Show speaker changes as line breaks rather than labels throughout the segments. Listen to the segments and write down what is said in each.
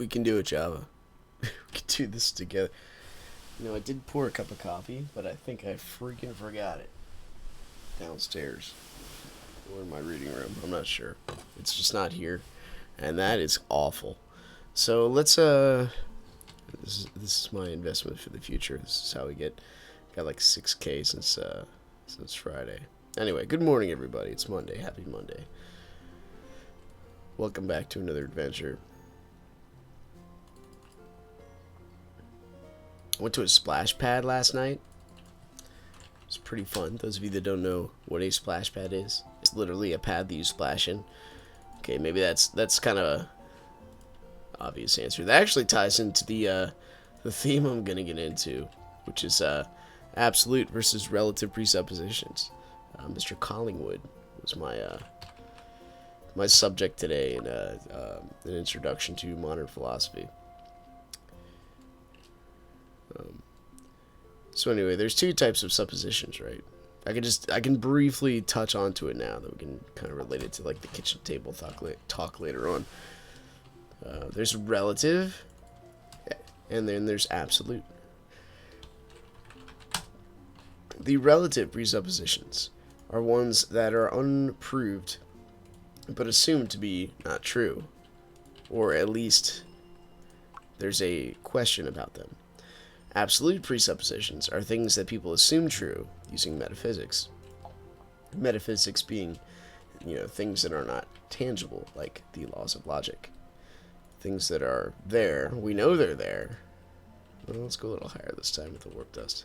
We can do it, Java. We can do this together. You know, I did pour a cup of coffee, but I think I freaking forgot it downstairs or in my reading room. I'm not sure. It's just not here, and that is awful. So let's this is my investment for the future. This is how we got like 6K since Friday. Anyway, good morning everybody. It's Monday. Happy Monday. Welcome back to another adventure. I went to a splash pad last night. It was pretty fun. Those of you that don't know what a splash pad is, it's literally a pad that you splash in. Okay, maybe that's kind of a obvious answer. That actually ties into the theme I'm gonna get into, which is absolute versus relative presuppositions. Mr. Collingwood was my subject today in an introduction to modern philosophy. So anyway, there's two types of suppositions, right? I can briefly touch onto it now that we can kind of relate it to like the kitchen table talk later on. There's relative, and then there's absolute. The relative presuppositions are ones that are unproved, but assumed to be not true, or at least there's a question about them. Absolute presuppositions are things that people assume true using metaphysics. Metaphysics being, things that are not tangible, like the laws of logic. Things that are there, we know they're there. Well, let's go a little higher this time with the warp dust.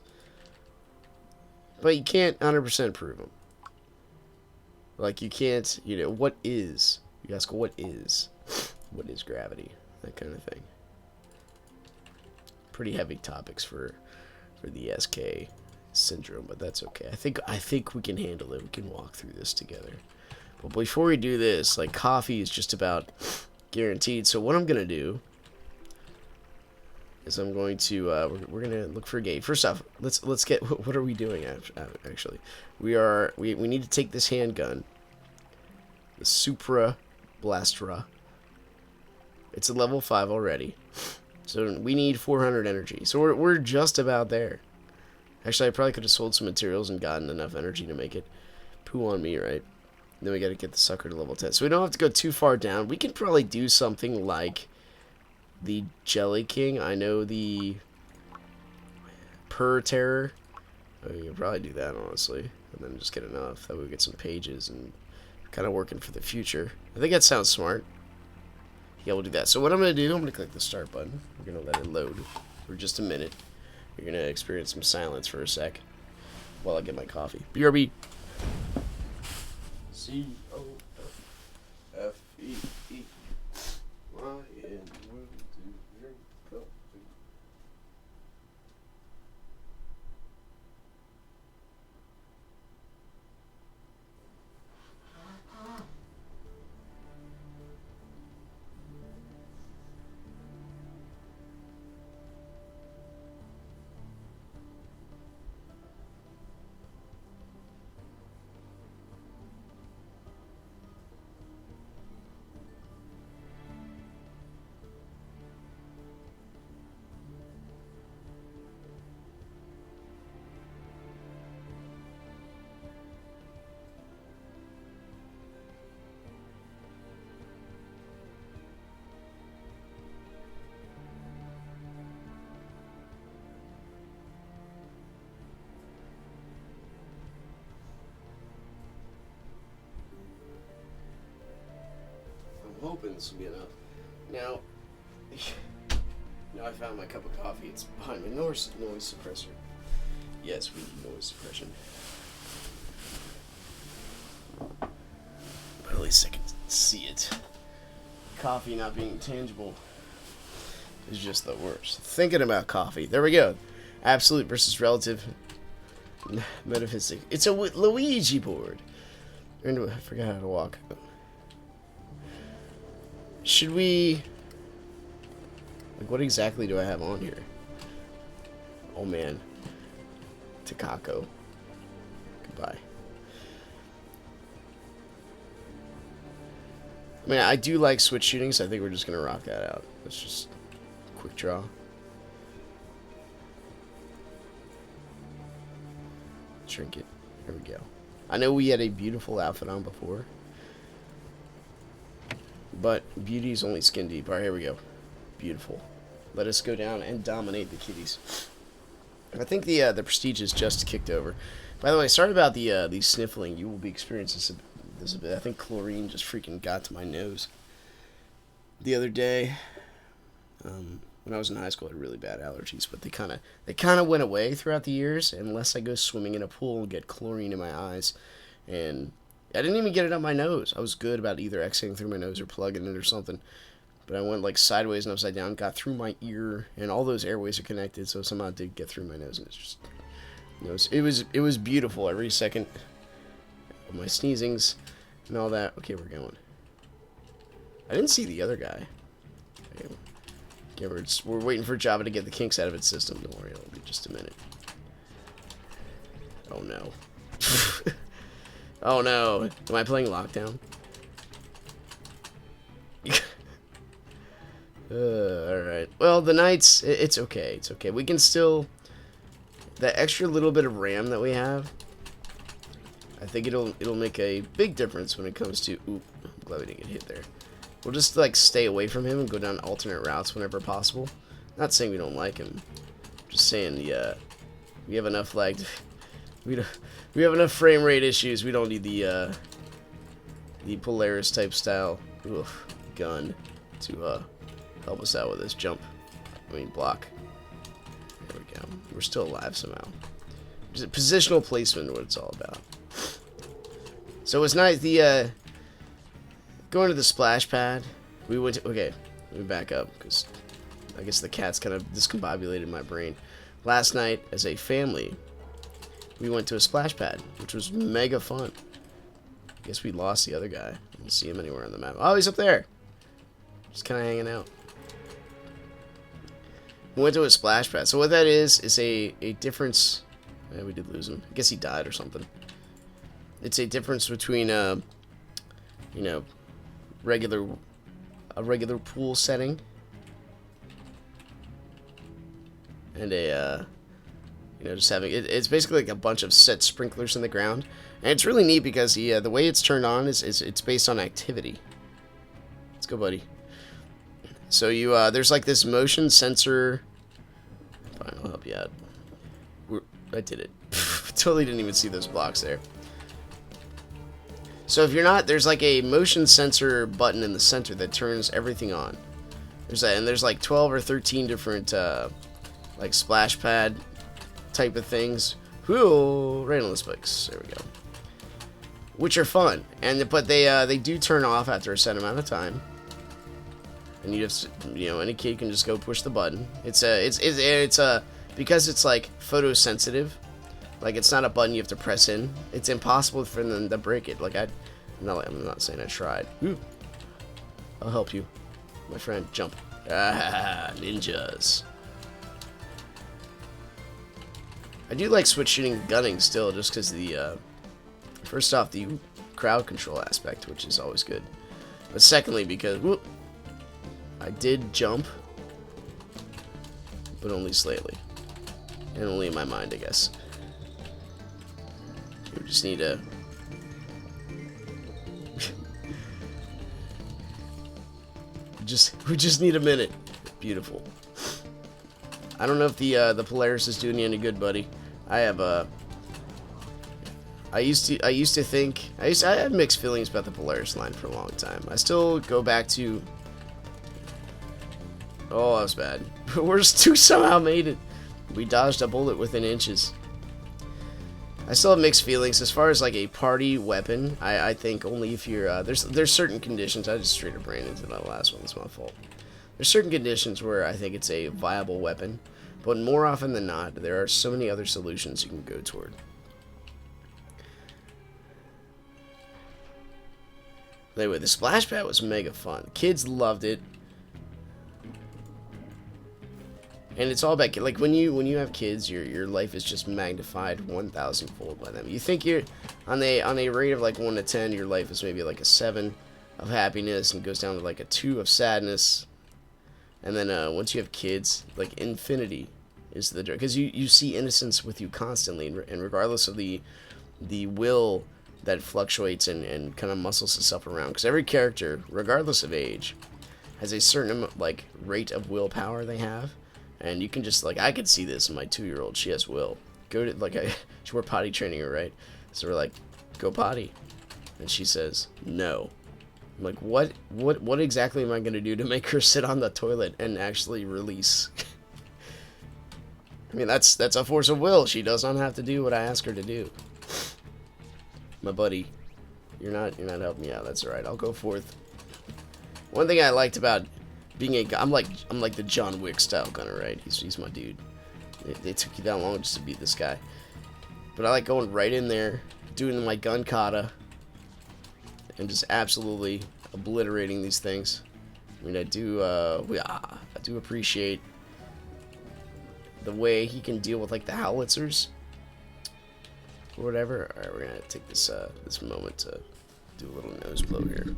But you can't 100% prove them. Like, you can't, what is? You ask, what is? What is gravity? That kind of thing. Pretty heavy topics for the SK syndrome, but that's okay. I think we can handle it. We can walk through this together. But before we do this, like, coffee is just about guaranteed. So what I'm gonna do is I'm going to we're gonna look for a gate. First off, let's get what are we doing actually? We need to take this handgun, the Supra Blastra. It's a level 5 already. So we need 400 energy. So we're just about there. Actually, I probably could have sold some materials and gotten enough energy to make it. Poo on me, right? Then we got to get the sucker to level 10. So we don't have to go too far down. We can probably do something like the Jelly King. I know the Per Terror. You can probably do that, honestly. And then just get enough. That way we get some pages and kind of working for the future. I think that sounds smart. Yeah, we'll do that. So what I'm going to do, I'm going to click the start button. We're going to let it load for just a minute. You're going to experience some silence for a sec while I get my coffee. BRB. COFFEE. Why in the world do you drink coffee? I'm hoping this will be enough. Now I found my cup of coffee. It's behind my noise suppressor. Yes, we need noise suppression. But at least I can see it. Coffee not being tangible is just the worst. Thinking about coffee. There we go. Absolute versus relative metaphysics. It's a Luigi board. I forgot how to walk. Should we... Like, what exactly do I have on here? Oh, man. Takako. Goodbye. I mean, I do like switch shooting, so I think we're just going to rock that out. Let's just quick draw. Trinket. There we go. I know we had a beautiful outfit on before, but beauty is only skin deep. Alright, here we go. Beautiful. Let us go down and dominate the kitties. I think the prestige is just kicked over. By the way, sorry about the sniffling. You will be experiencing this a bit. I think chlorine just freaking got to my nose the other day. When I was in high school, I had really bad allergies, but they kind of went away throughout the years, unless I go swimming in a pool and get chlorine in my eyes. And I didn't even get it up my nose. I was good about either exhaling through my nose or plugging it or something. But I went like sideways and upside down, got through my ear, and all those airways are connected, so somehow it did get through my nose, and it's just, it was beautiful every second of my sneezings and all that. Okay, we're going. I didn't see the other guy. Okay, we're waiting for Java to get the kinks out of its system. Don't worry, it'll be just a minute. Oh no. Oh no. Am I playing Lockdown? Alright. Well, the Knights, it's okay. It's okay. We can still... That extra little bit of RAM that we have, I think it'll make a big difference when it comes to... Oop, I'm glad we didn't get hit there. We'll just, like, stay away from him and go down alternate routes whenever possible. Not saying we don't like him. Just saying, we have enough, like... We have enough frame rate issues. We don't need the Polaris type style gun to help us out with this jump. I mean block. There we go. We're still alive somehow. Positional placement, what it's all about. So it's nice. The going to the splash pad. We went to, okay. Let me back up because I guess the cat's kind of discombobulated my brain. Last night, as a family, we went to a splash pad, which was mega fun. I guess we lost the other guy. I don't see him anywhere on the map. Oh, he's up there. Just kind of hanging out. We went to a splash pad. So what that is a difference. Yeah, we did lose him. I guess he died or something. It's a difference between you know, a regular pool setting and a you know, just having it's basically like a bunch of set sprinklers in the ground, and it's really neat because the way it's turned on is it's based on activity. Let's go, buddy. So you there's like this motion sensor. Fine, I'll help you out. I did it. Totally didn't even see those blocks there. So if you're not, there's like a motion sensor button in the center that turns everything on. There's that, and there's like 12 or 13 different like splash pad type of things. Whoo, right on the spikes. There we go. Which are fun, but they do turn off after a set amount of time. And you just, you know, any kid can just go push the button. It's because it's like photosensitive. Like, it's not a button you have to press in. It's impossible for them to break it. Like, I'm not saying I tried. Ooh. I'll help you, my friend. Jump. Ah, ninjas. I do like switch shooting gunning still, just because the first off, the crowd control aspect, which is always good. But secondly, because whoop, I did jump, but only slightly, and only in my mind, I guess. We just need a we just need a minute. Beautiful. I don't know if the Polaris is doing you any good, buddy. I have I used to think I had mixed feelings about the Polaris line for a long time. I still go back to, oh, that was bad. We're just two somehow made it. We dodged a bullet within inches. I still have mixed feelings as far as like a party weapon. I think only if you're there's certain conditions. I just straight up ran into that last one. It's my fault. There's certain conditions where I think it's a viable weapon, but more often than not, there are so many other solutions you can go toward. Anyway, the splash pad was mega fun. Kids loved it. And it's all about, like, when you have kids, your life is just magnified 1,000-fold by them. You think you're on a rate of like 1 to 10, your life is maybe like a 7 of happiness, and goes down to like a 2 of sadness, And then once you have kids, like infinity is the because you see innocence with you constantly, and regardless of the will that fluctuates and kind of muscles itself around. Because every character, regardless of age, has a certain like rate of willpower they have, and you can just like I could see this in my 2-year-old. She has will. Go to like we're potty training her, right? So we're like, go potty, and she says no. I'm like, what exactly am I gonna do to make her sit on the toilet and actually release? I mean, that's a force of will. She does not have to do what I ask her to do. My buddy, you're not helping me out. That's all right. I'll go forth. One thing I liked about being I'm like the John Wick style gunner, right? He's my dude. It took you that long just to beat this guy, but I like going right in there, doing my gun kata, and just absolutely obliterating these things. I mean, I do appreciate the way he can deal with like the howitzers or whatever. All right, we're gonna take this this moment to do a little nose blow here.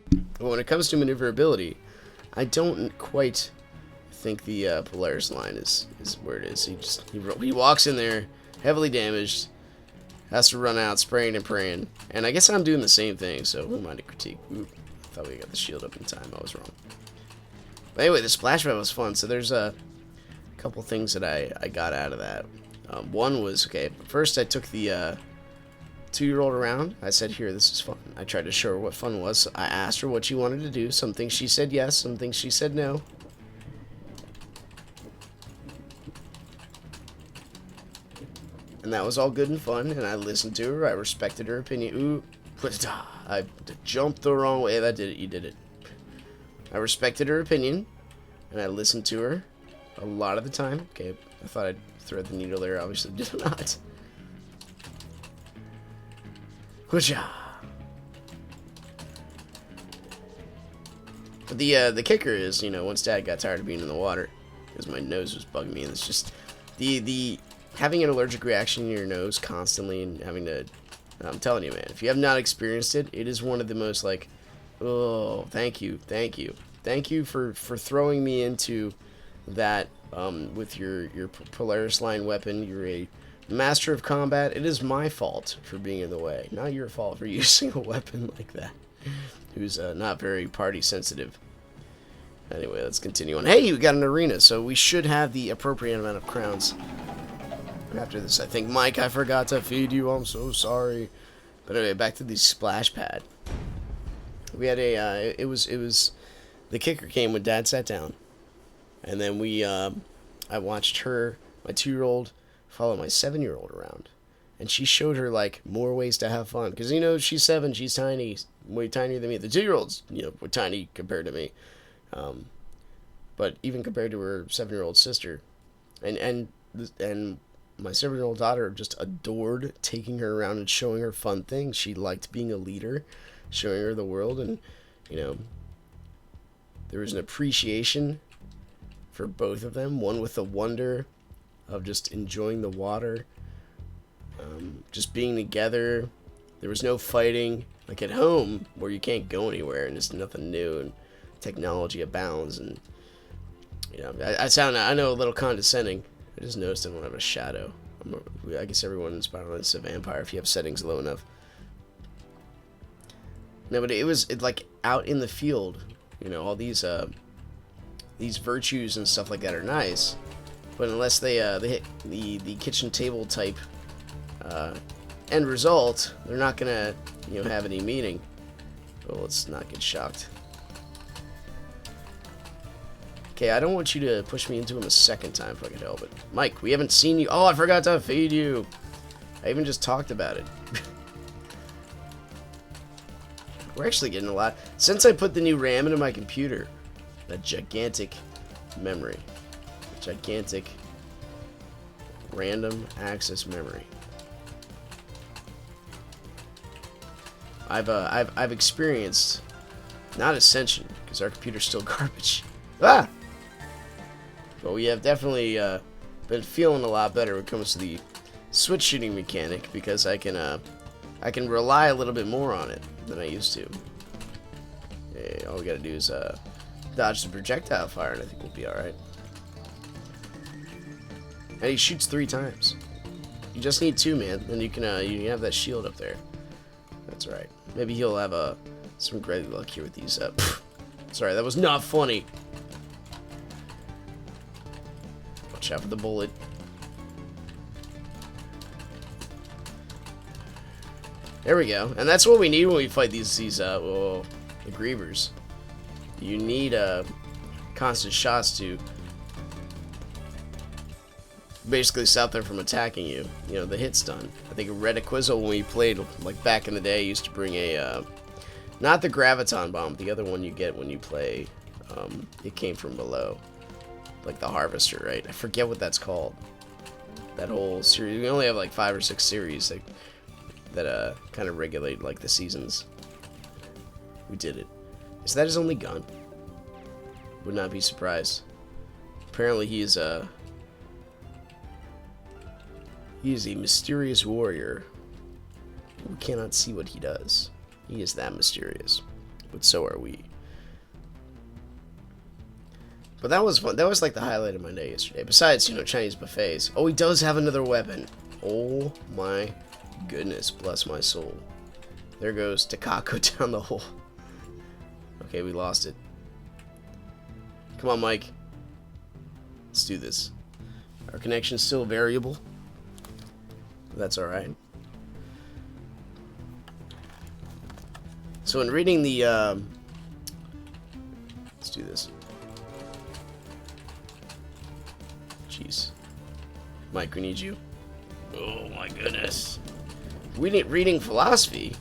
But when it comes to maneuverability, I don't quite think the Polaris line is where it is. He walks in there heavily damaged, has to run out spraying and praying, and I guess I'm doing the same thing. So who am I to critique? Ooh, I thought we got the shield up in time. I was wrong. But anyway, the splash pad was fun. So there's a couple things that I got out of that. One was okay. First, I took the 2-year-old around. I said, here, this is fun. I tried to show her what fun was. I asked her what she wanted to do. Some things she said yes, some things she said no. And that was all good and fun, and I listened to her. I respected her opinion. Ooh, I jumped the wrong way. That did it. You did it. I respected her opinion, and I listened to her a lot of the time. Okay, I thought I'd thread the needle there. Obviously did not. But the kicker is, you know, once Dad got tired of being in the water, because my nose was bugging me, and it's just the having an allergic reaction in your nose constantly and having to, I'm telling you, man, if you have not experienced it, it is one of the most like, oh, thank you for throwing me into that with your Polaris line weapon. You're a master of combat. It is my fault for being in the way, not your fault for using a weapon like that, who's not very party sensitive. Anyway, let's continue on. Hey, we got an arena, so we should have the appropriate amount of crowns after this. I think, Mike, I forgot to feed you. I'm so sorry. But anyway, back to the splash pad. We had a it was the kicker came when Dad sat down, and then I watched her, my 2-year-old, follow my 7-year-old around, and she showed her like more ways to have fun, because you know she's 7, she's tiny, way tinier than me. The 2-year-old's, you know, were tiny compared to me, but even compared to her 7-year-old sister, and my 7-year-old daughter just adored taking her around and showing her fun things. She liked being a leader, showing her the world, and you know, there was an appreciation for both of them. One with the wonder of just enjoying the water, just being together. There was no fighting like at home where you can't go anywhere and it's nothing new and technology abounds. And you know, I know a little condescending. I just noticed I don't have a shadow. I guess everyone in Spider-Man's a vampire if you have settings low enough. No, but it was like out in the field, you know, all these virtues and stuff like that are nice, but unless they hit the kitchen table type end result, they're not gonna, you know, have any meaning. Well, let's not get shocked. Okay, I don't want you to push me into him a second time if I can help it. Mike, we haven't seen you. Oh, I forgot to feed you. I even just talked about it. We're actually getting a lot. Since I put the new RAM into my computer, that gigantic memory. Gigantic random access memory. I've experienced, not ascension, because our computer's still garbage. Ah! But we have definitely been feeling a lot better when it comes to the switch shooting mechanic, because I can rely a little bit more on it than I used to. Okay, all we gotta do is dodge the projectile fire, and I think we'll be alright. And he shoots 3 times. You just need 2, man. Then you can have that shield up there. That's right. Maybe he'll have some great luck here with these. Sorry, that was not funny. Watch out for the bullet. There we go. And that's what we need when we fight the grievers. You need constant shots to basically stop them from attacking you. You know, the hit stun. I think Red Acquizzle, when we played like back in the day, used to bring a not the graviton bomb, the other one you get when you play it came from below, like the harvester, right? I forget what that's called. That whole series. We only have like 5 or 6 series that kind of regulate like the seasons. We did it. Is that his only gun? Would not be surprised. Apparently he is a mysterious warrior. We cannot see what he does. He is that mysterious. But so are we. But that was fun. That was like the highlight of my day yesterday. Besides, you know, Chinese buffets. Oh, he does have another weapon. Oh my goodness, bless my soul. There goes Takako down the hole. Okay, we lost it. Come on, Mike. Let's do this. Our connection's still variable. That's alright. So in reading the let's do this. Jeez. Mike, we need you. Oh my goodness. Reading philosophy.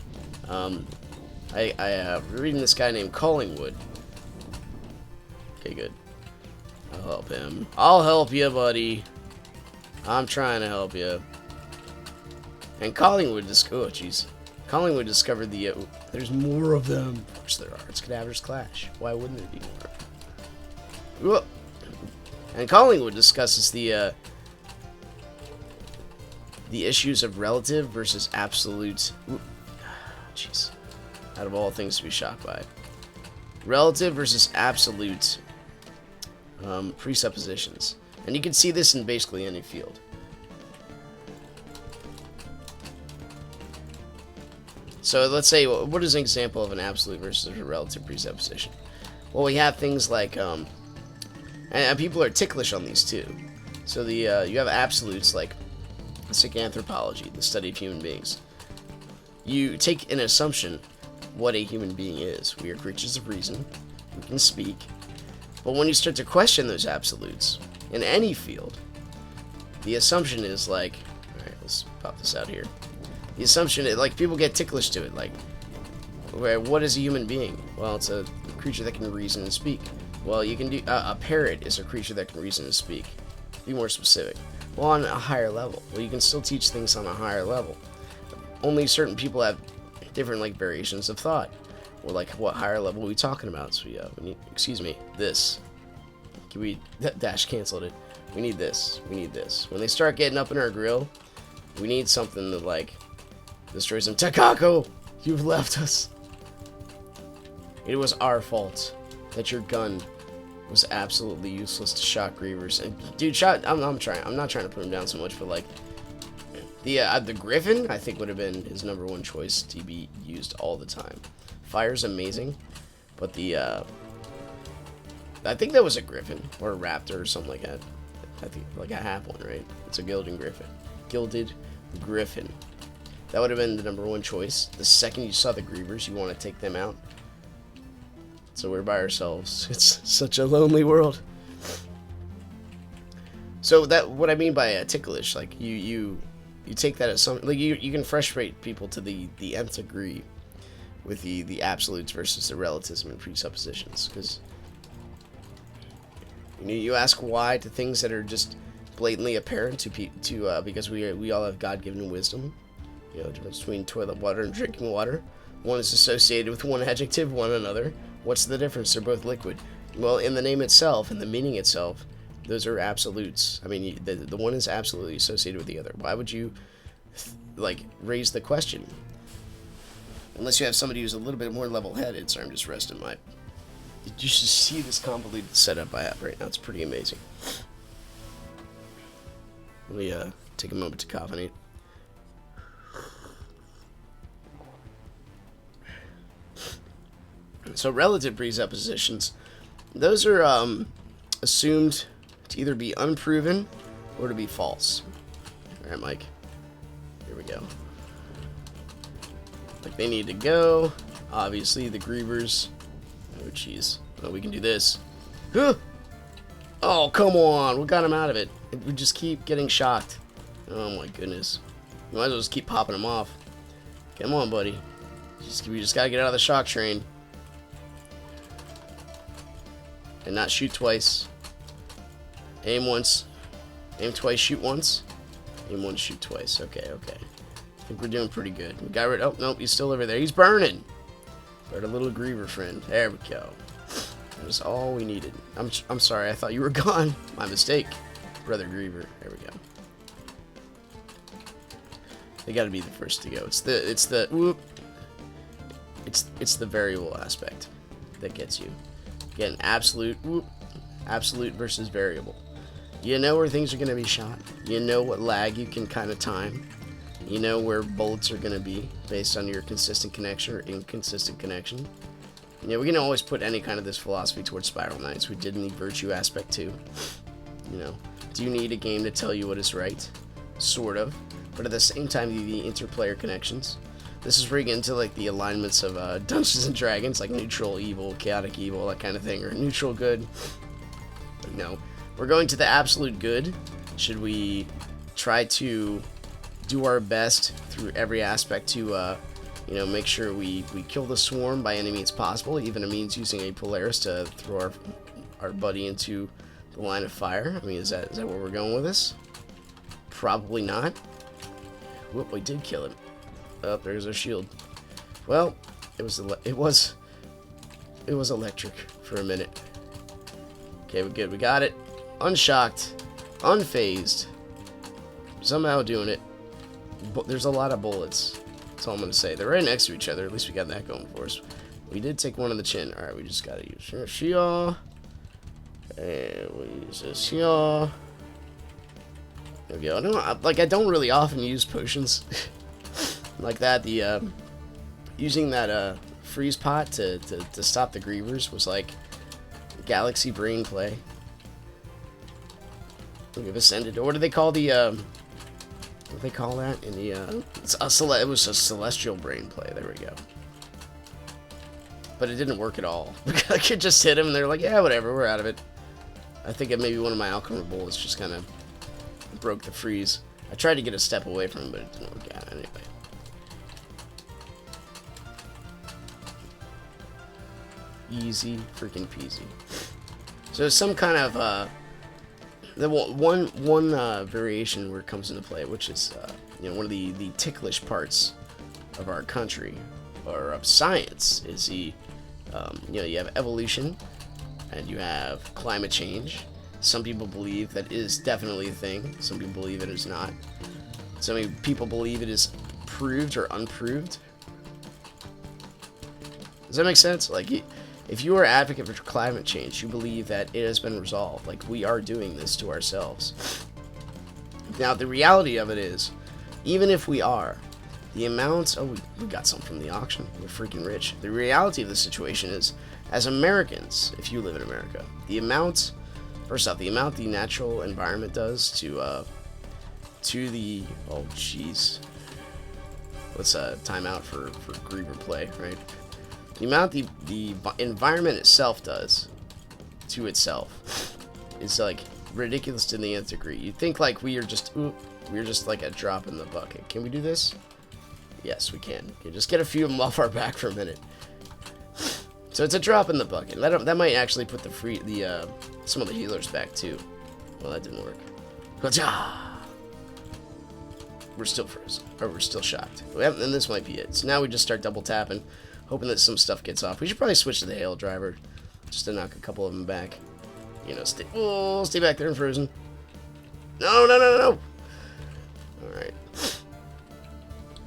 Reading this guy named Collingwood. Okay, good. I'll help him. I'll help you, buddy. I'm trying to help you. And Collingwood Collingwood discovered there's more of them. Of course there are. It's Cadaver's Clash. Why wouldn't there be more? And Collingwood discusses the issues of relative versus absolute. Jeez. Out of all things to be shocked by. Relative versus absolute presuppositions. And you can see this in basically any field. So let's say, what is an example of an absolute versus a relative presupposition? Well, we have things like, and people are ticklish on these too. So you have absolutes like psychanthropology, the study of human beings. You take an assumption what a human being is. We are creatures of reason. We can speak. But when you start to question those absolutes in any field, the assumption is like, alright, let's pop this out here. The assumption is, like, people get ticklish to it, like, what is a human being? Well, it's a creature that can reason and speak. Well, you can do, a parrot is a creature that can reason and speak. Be more specific. Well, on a higher level. Well, you can still teach things on a higher level. Only certain people have different, like, variations of thought. Or, like, what higher level are we talking about? So, we need, excuse me, this. Can we, Dash canceled it. We need this. We need this. When they start getting up in our grill, we need something that, like, destroys them. Takako! You've left us. It was our fault that your gun was absolutely useless to shock grievers. And dude, I'm not trying to put him down so much, but like the Griffin, I think would have been his #1 choice to be used all the time. Fire's amazing, but I think that was a Griffin or a Raptor or something like that. I think like I have one, right? It's a Gilded Griffin. That would have been the #1 choice. The second you saw the grievers, you want to take them out. So we're by ourselves. It's such a lonely world. So that what I mean by ticklish, like you take that as something like you can frustrate people to the nth degree with the absolutes versus the relativism and presuppositions, because you ask why to things that are just blatantly apparent to because we all have God-given wisdom. You know, the difference between toilet water and drinking water. One is associated with one adjective, one another. What's the difference? They're both liquid. Well, in the name itself, in the meaning itself, those are absolutes. I mean, the one is absolutely associated with the other. Why would you, like, raise the question? Unless you have somebody who's a little bit more level-headed. Sorry, I'm just resting my... You should see this convoluted setup I have right now. It's pretty amazing. Let me take a moment to caffeinate. So relative presuppositions, those are assumed to either be unproven or to be false. All right, Mike. Here we go. Like they need to go. Obviously, the grievers. Oh, jeez. Oh, we can do this. Huh! Oh, come on. We got him out of it. We just keep getting shocked. Oh, my goodness. We might as well just keep popping him off. Come on, buddy. We just gotta get out of the shock train. And not shoot twice. Aim once. Aim twice, shoot once. Aim once, shoot twice. Okay, okay. I think we're doing pretty good. We got rid... Oh, nope, he's still over there. He's burning! But a little griever friend. There we go. That's all we needed. I'm sorry, I thought you were gone. My mistake. Brother Griever. There we go. They gotta be the first to go. It's the variable aspect that gets you. Again, absolute versus variable. You know where things are gonna be shot. You know what lag you can kind of time. You know where bullets are gonna be based on your consistent connection or inconsistent connection. You know, we can always put any kind of this philosophy towards Spiral Knights. We did need virtue aspect too. You know, do you need a game to tell you what is right? Sort of. But at the same time, the interplayer connections. This is where you get into like the alignments of Dungeons and Dragons, like neutral evil, chaotic evil, that kind of thing, or neutral good. No, we're going to the absolute good. Should we try to do our best through every aspect to, you know, make sure we kill the swarm by any means possible, even it means using a Polaris to throw our buddy into the line of fire? I mean, is that where we're going with this? Probably not. Whoop, we did kill him. Oh, there's our shield. Well, it was electric for a minute. Okay, we're good. We got it. Unshocked, unfazed. Somehow doing it. But there's a lot of bullets. That's all I'm gonna say. They're right next to each other. At least we got that going for us. We did take one on the chin. All right, we just gotta use shield. And we use this here. There we go. I don't really often use potions like that. The using that freeze pot to stop the grievers was like galaxy brain play. We've ascended. Or what do they call the what do they call that in the it was a celestial brain play. There we go. But it didn't work at all. I could just hit him and they're like, yeah, whatever, we're out of it. I think maybe one of my alchemy bullets just kind of broke the freeze. I tried to get a step away from him, but it didn't work out anyway. Easy freaking peasy. So some kind of the one variation where it comes into play, which is you know, one of the ticklish parts of our country or of science, is the you know, you have evolution and you have climate change. Some people believe that is definitely a thing. Some people believe it is not. Some people believe it is proved or unproved. Does that make sense? Like, if you are an advocate for climate change, you believe that it has been resolved. Like, we are doing this to ourselves. Now, the reality of it is, even if we are, the amounts... Oh, we got some from the auction. We're freaking rich. The reality of the situation is, as Americans, if you live in America, the amount... First off, the amount the natural environment does to the... Oh, jeez. Let's time out for Griever play, right? The amount the environment itself does to itself is like ridiculous to the nth degree. You'd think like we're just like a drop in the bucket. Can we do this? Yes, we can. Okay, just get a few of them off our back for a minute. So it's a drop in the bucket. That might actually put some of the healers back too. Well, that didn't work. We're still frozen, or we're still shocked. And this might be it. So now we just start double tapping, hoping that some stuff gets off. We should probably switch to the hail driver, just to knock a couple of them back. You know, stay back there and frozen. No, no, no, no, no. All right.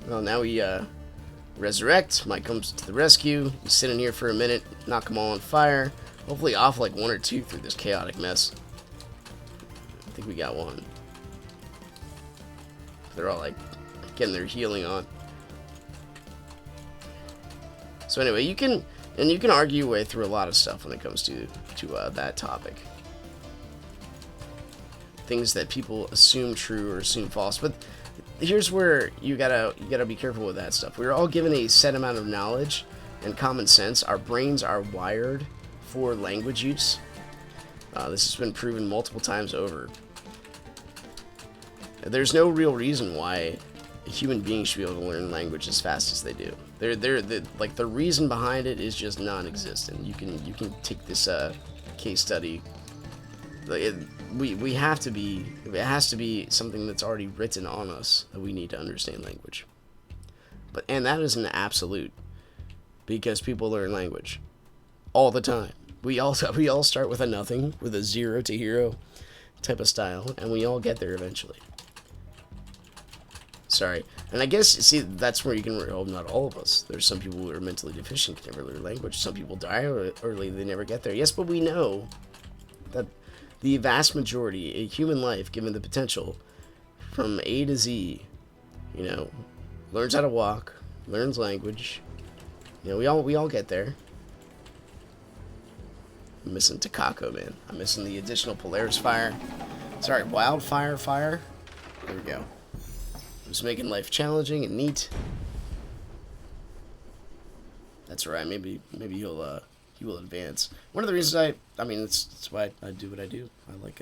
Well, now we Resurrect. Mike comes to the rescue. We sit in here for a minute, knock them all on fire. Hopefully off like one or two through this chaotic mess. I think we got one. They're all like getting their healing on. So anyway, you can argue your way through a lot of stuff when it comes to that topic. Things that people assume true or assume false, but here's where you gotta be careful with that stuff. We're all given a set amount of knowledge and common sense. Our brains are wired for language use. This has been proven multiple times over. There's no real reason why a human being should be able to learn language as fast as they do. Like the reason behind it is just non-existent. You can take this case study. We have to be. It has to be something that's already written on us that we need to understand language. And that is an absolute, because people learn language all the time. We all start with a nothing, with a 0 to hero type of style, and we all get there eventually. Sorry. And I guess, see, that's where you can, well, not all of us. There's some people who are mentally deficient, can never learn language. Some people die early, they never get there. Yes, but we know that the vast majority, a human life, given the potential, from A to Z, learns how to walk, learns language. We all get there. I'm missing Takako, man. I'm missing the additional Polaris fire. Sorry, wildfire fire. There we go. Just making life challenging and neat. That's right. Maybe he will advance. One of the reasons I mean, that's why I do what I do. I like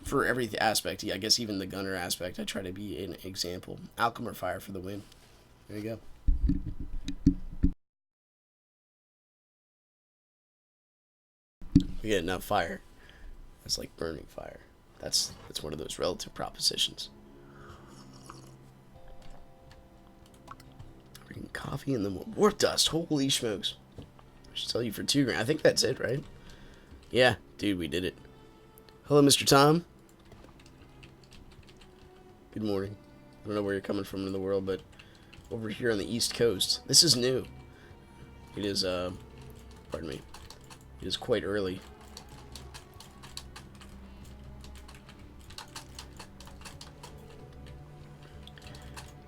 for every aspect. I guess even the gunner aspect, I try to be an example. Alchemist fire for the win. There you go. We get enough fire. That's like burning fire. That's one of those relative propositions. Drinking coffee and then warp dust. Holy smokes. I should tell you for $2 grand. I think that's it, right? Yeah, dude, we did it. Hello, Mr. Tom. Good morning. I don't know where you're coming from in the world, but over here on the East Coast, this is new. It is, pardon me. It is quite early.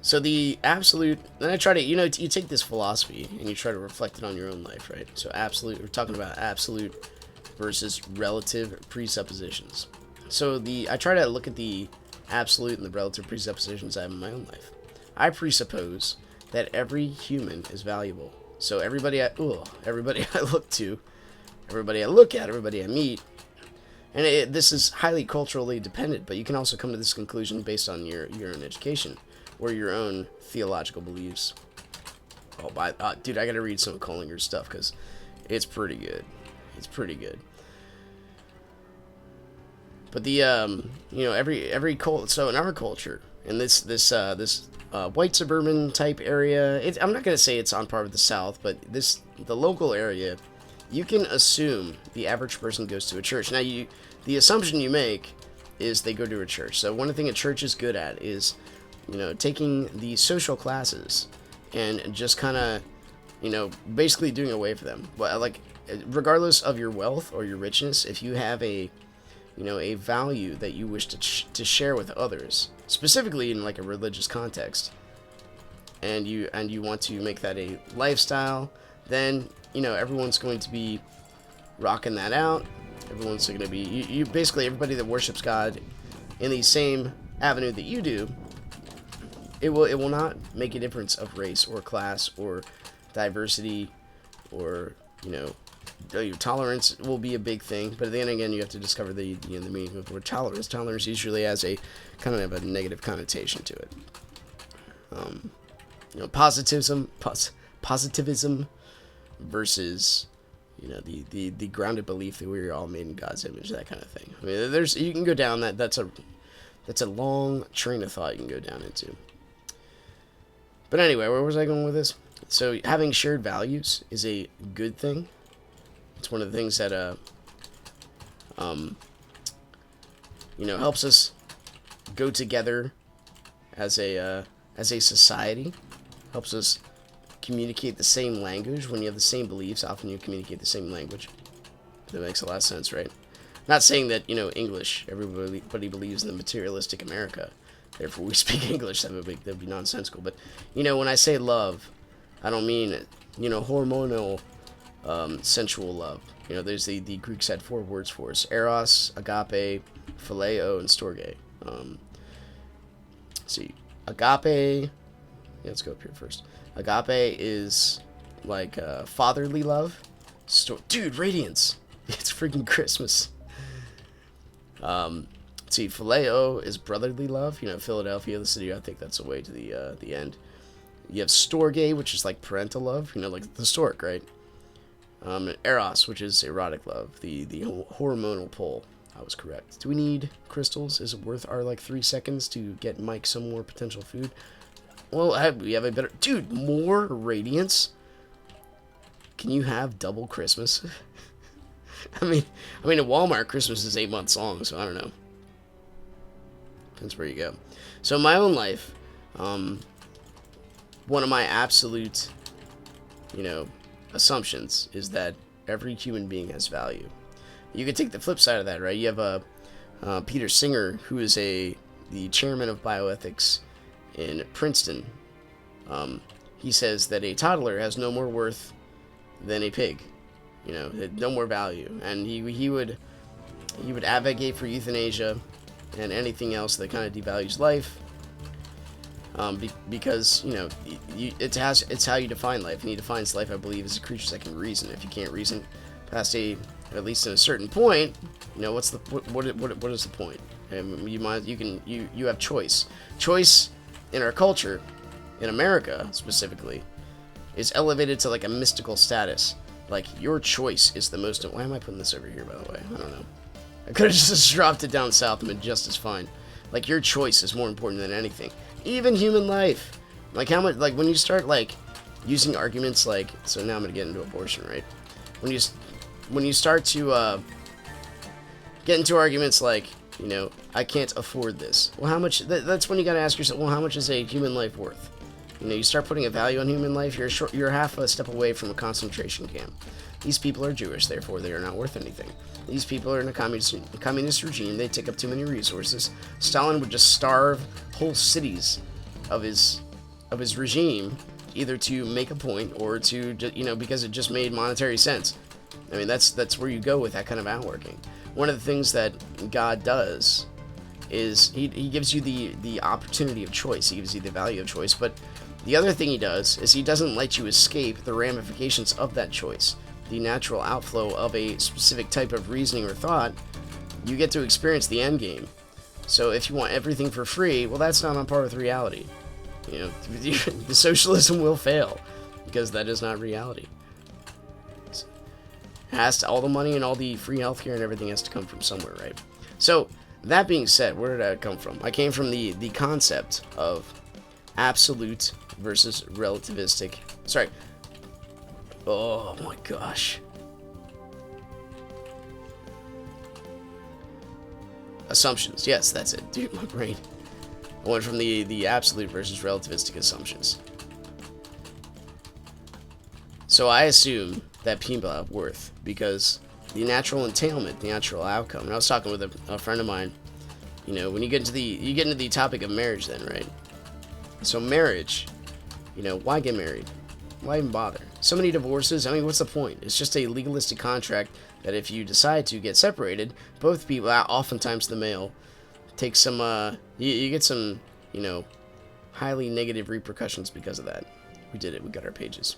So the absolute, then I try to, you take this philosophy and you try to reflect it on your own life, right? So absolute, we're talking about absolute versus relative presuppositions. So I try to look at the absolute and the relative presuppositions I have in my own life. I presuppose that every human is valuable. So everybody I look to, everybody I look at, everybody I meet, and this is highly culturally dependent, but you can also come to this conclusion based on your own education or your own theological beliefs. Dude, I gotta read some Collinger's stuff because it's pretty good. It's pretty good. But the every cult. So in our culture, in this white suburban type area, I'm not gonna say it's on par with the South, but the local area, you can assume the average person goes to a church. Now the assumption you make is they go to a church. So one thing a church is good at is taking the social classes and just kind of, basically doing away for them. But like, regardless of your wealth or your richness, if you have a value that you wish to share with others, specifically in like a religious context, and you want to make that a lifestyle, then everyone's going to be rocking that out. Everyone's going to be you basically everybody that worships God in the same avenue that you do. It will not make a difference of race or class or diversity or your tolerance will be a big thing, but then again you have to discover the meaning of the word tolerance. Tolerance usually has a kind of a negative connotation to it. Positivism versus the grounded belief that we're all made in God's image, that kind of thing. I mean, you can go down that's a long train of thought you can go down into. But anyway, where was I going with this? So having shared values is a good thing. It's one of the things that helps us go together as a society. Helps us communicate the same language. When you have the same beliefs, often you communicate the same language. That makes a lot of sense, right? Not saying that, English, everybody believes in the materialistic America, therefore we speak English. That would be nonsensical. But, when I say love, I don't mean, hormonal, sensual love. There's the Greeks had 4 words for us: eros, agape, phileo, and storge. Let's see, agape, let's go up here first. Agape is like fatherly love. Dude, radiance. It's freaking Christmas. Let's see, phileo is brotherly love. Philadelphia, the city. I think that's the way to the end. You have storge, which is like parental love. Like the stork, right? And eros, which is erotic love, the hormonal pull. I was correct. Do we need crystals? Is it worth our 3 seconds to get Mike some more potential food? Well, we have a better... Dude, more radiance? Can you have double Christmas? I mean, at Walmart, Christmas is 8 months long, so I don't know. Depends where you go. So in my own life, one of my absolute, assumptions is that every human being has value. You could take the flip side of that, right? You have Peter Singer, who is the chairman of bioethics in Princeton. He says that a toddler has no more worth than a pig, no more value, and he would advocate for euthanasia and anything else that kind of devalues life. Because it's how you define life, and he defines life, I believe, as a creature that can reason. If you can't reason past at least at a certain point, what is the point? You have choice. Choice in our culture, in America specifically, is elevated to like a mystical status. Like, your choice is the most... Why am I putting this over here, by the way? I don't know. I could have just dropped it down south and been just as fine. Like, your choice is more important than anything. Even human life. Like, how much... Like, when you start, using arguments like... So now I'm going to get into abortion, right? When you start to, get into arguments like, I can't afford this. Well, how much... That's when you got to ask yourself, well, how much is a human life worth? You start putting a value on human life, you're half a step away from a concentration camp. These people are Jewish, therefore they are not worth anything. These people are in a communist regime, they take up too many resources. Stalin would just starve whole cities of his regime, either to make a point or to, because it just made monetary sense. I mean, that's where you go with that kind of outworking. One of the things that God does is he gives you the opportunity of choice. He gives you the value of choice, but the other thing he does is he doesn't let you escape the ramifications of that choice, the natural outflow of a specific type of reasoning or thought. You get to experience the end game. So if you want everything for free, well, that's not on par with reality. The socialism will fail because that is not reality. All the money and all the free healthcare and everything has to come from somewhere, right? So that being said, where did I come from? I came from the concept of absolute versus relativistic. Sorry. Oh my gosh. Assumptions. Yes, that's it. Dude, my brain. I went from the absolute versus relativistic assumptions. So I assume that people have worth because the natural entailment, the natural outcome. And I was talking with a friend of mine. When you get into the topic of marriage, then, right? So marriage, why get married? Why even bother? So many divorces. I mean, what's the point? It's just a legalistic contract that if you decide to get separated, both people, oftentimes the male, take some, you get some, highly negative repercussions because of that. We did it. We got our pages.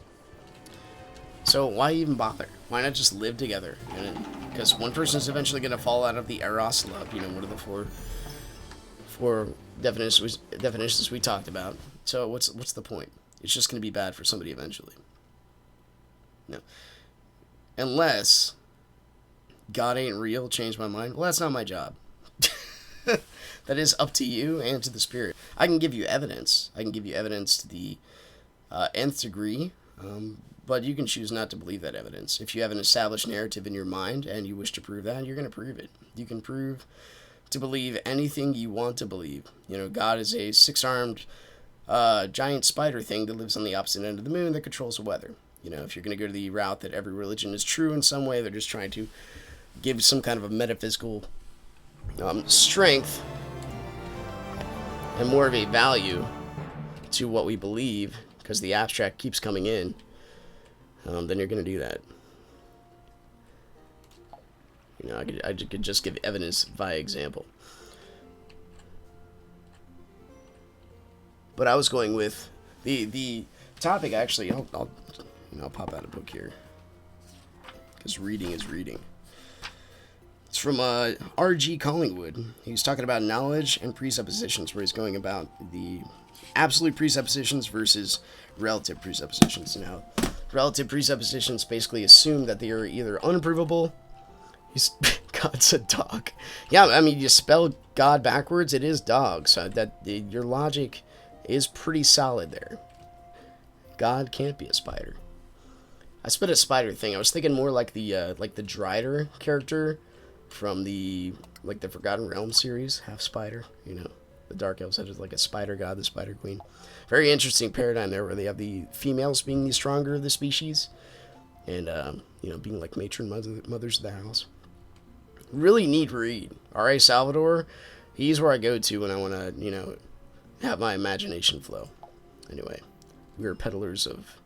So why even bother? Why not just live together? Because one person is eventually going to fall out of the eros love. One of the four definitions we talked about. So what's the point? It's just going to be bad for somebody eventually. No. Unless God ain't real, change my mind. Well, that's not my job. That is up to you and to the Spirit. I can give you evidence. I can give you evidence to the nth degree, but you can choose not to believe that evidence. If you have an established narrative in your mind and you wish to prove that, you're going to prove it. You can prove to believe anything you want to believe. God is a six-armed giant spider thing that lives on the opposite end of the moon that controls the weather. You know, if you're going to go to the route that every religion is true in some way, they're just trying to give some kind of a metaphysical strength and more of a value to what we believe, because the abstract keeps coming in, then you're going to do that. You know, I could just give evidence via example. But I was going with the topic. Actually, I'll pop out a book here, because reading is reading. It's from R.G. Collingwood. He was talking about knowledge and presuppositions, where he's going about the absolute presuppositions versus relative presuppositions. Now, relative presuppositions basically assume that they are either unprovable. God's a dog. Yeah, I mean, you spell God backwards, it is dog. So that your logic is pretty solid there. God can't be a spider. I spit a spider thing. I was thinking more like the Drider character from the Forgotten Realms series, half spider. You know, the Dark Elves had like a spider god, the Spider Queen. Very interesting paradigm there, where they have the females being the stronger of the species, and being like matron mothers of the house. Really neat read. R.A. Salvador, he's where I go to when I want to, have my imagination flow. Anyway, we're peddlers of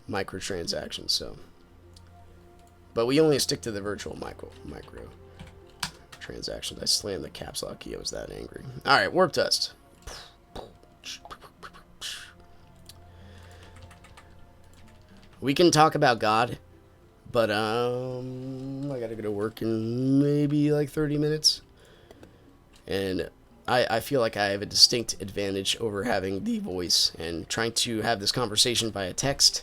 microtransactions, so. But we only stick to the virtual micro transactions. I slammed the caps lock key. I was that angry. All right, warp test. We can talk about God, but I gotta go to work in maybe like 30 minutes, and I feel like I have a distinct advantage over having the voice, and trying to have this conversation via text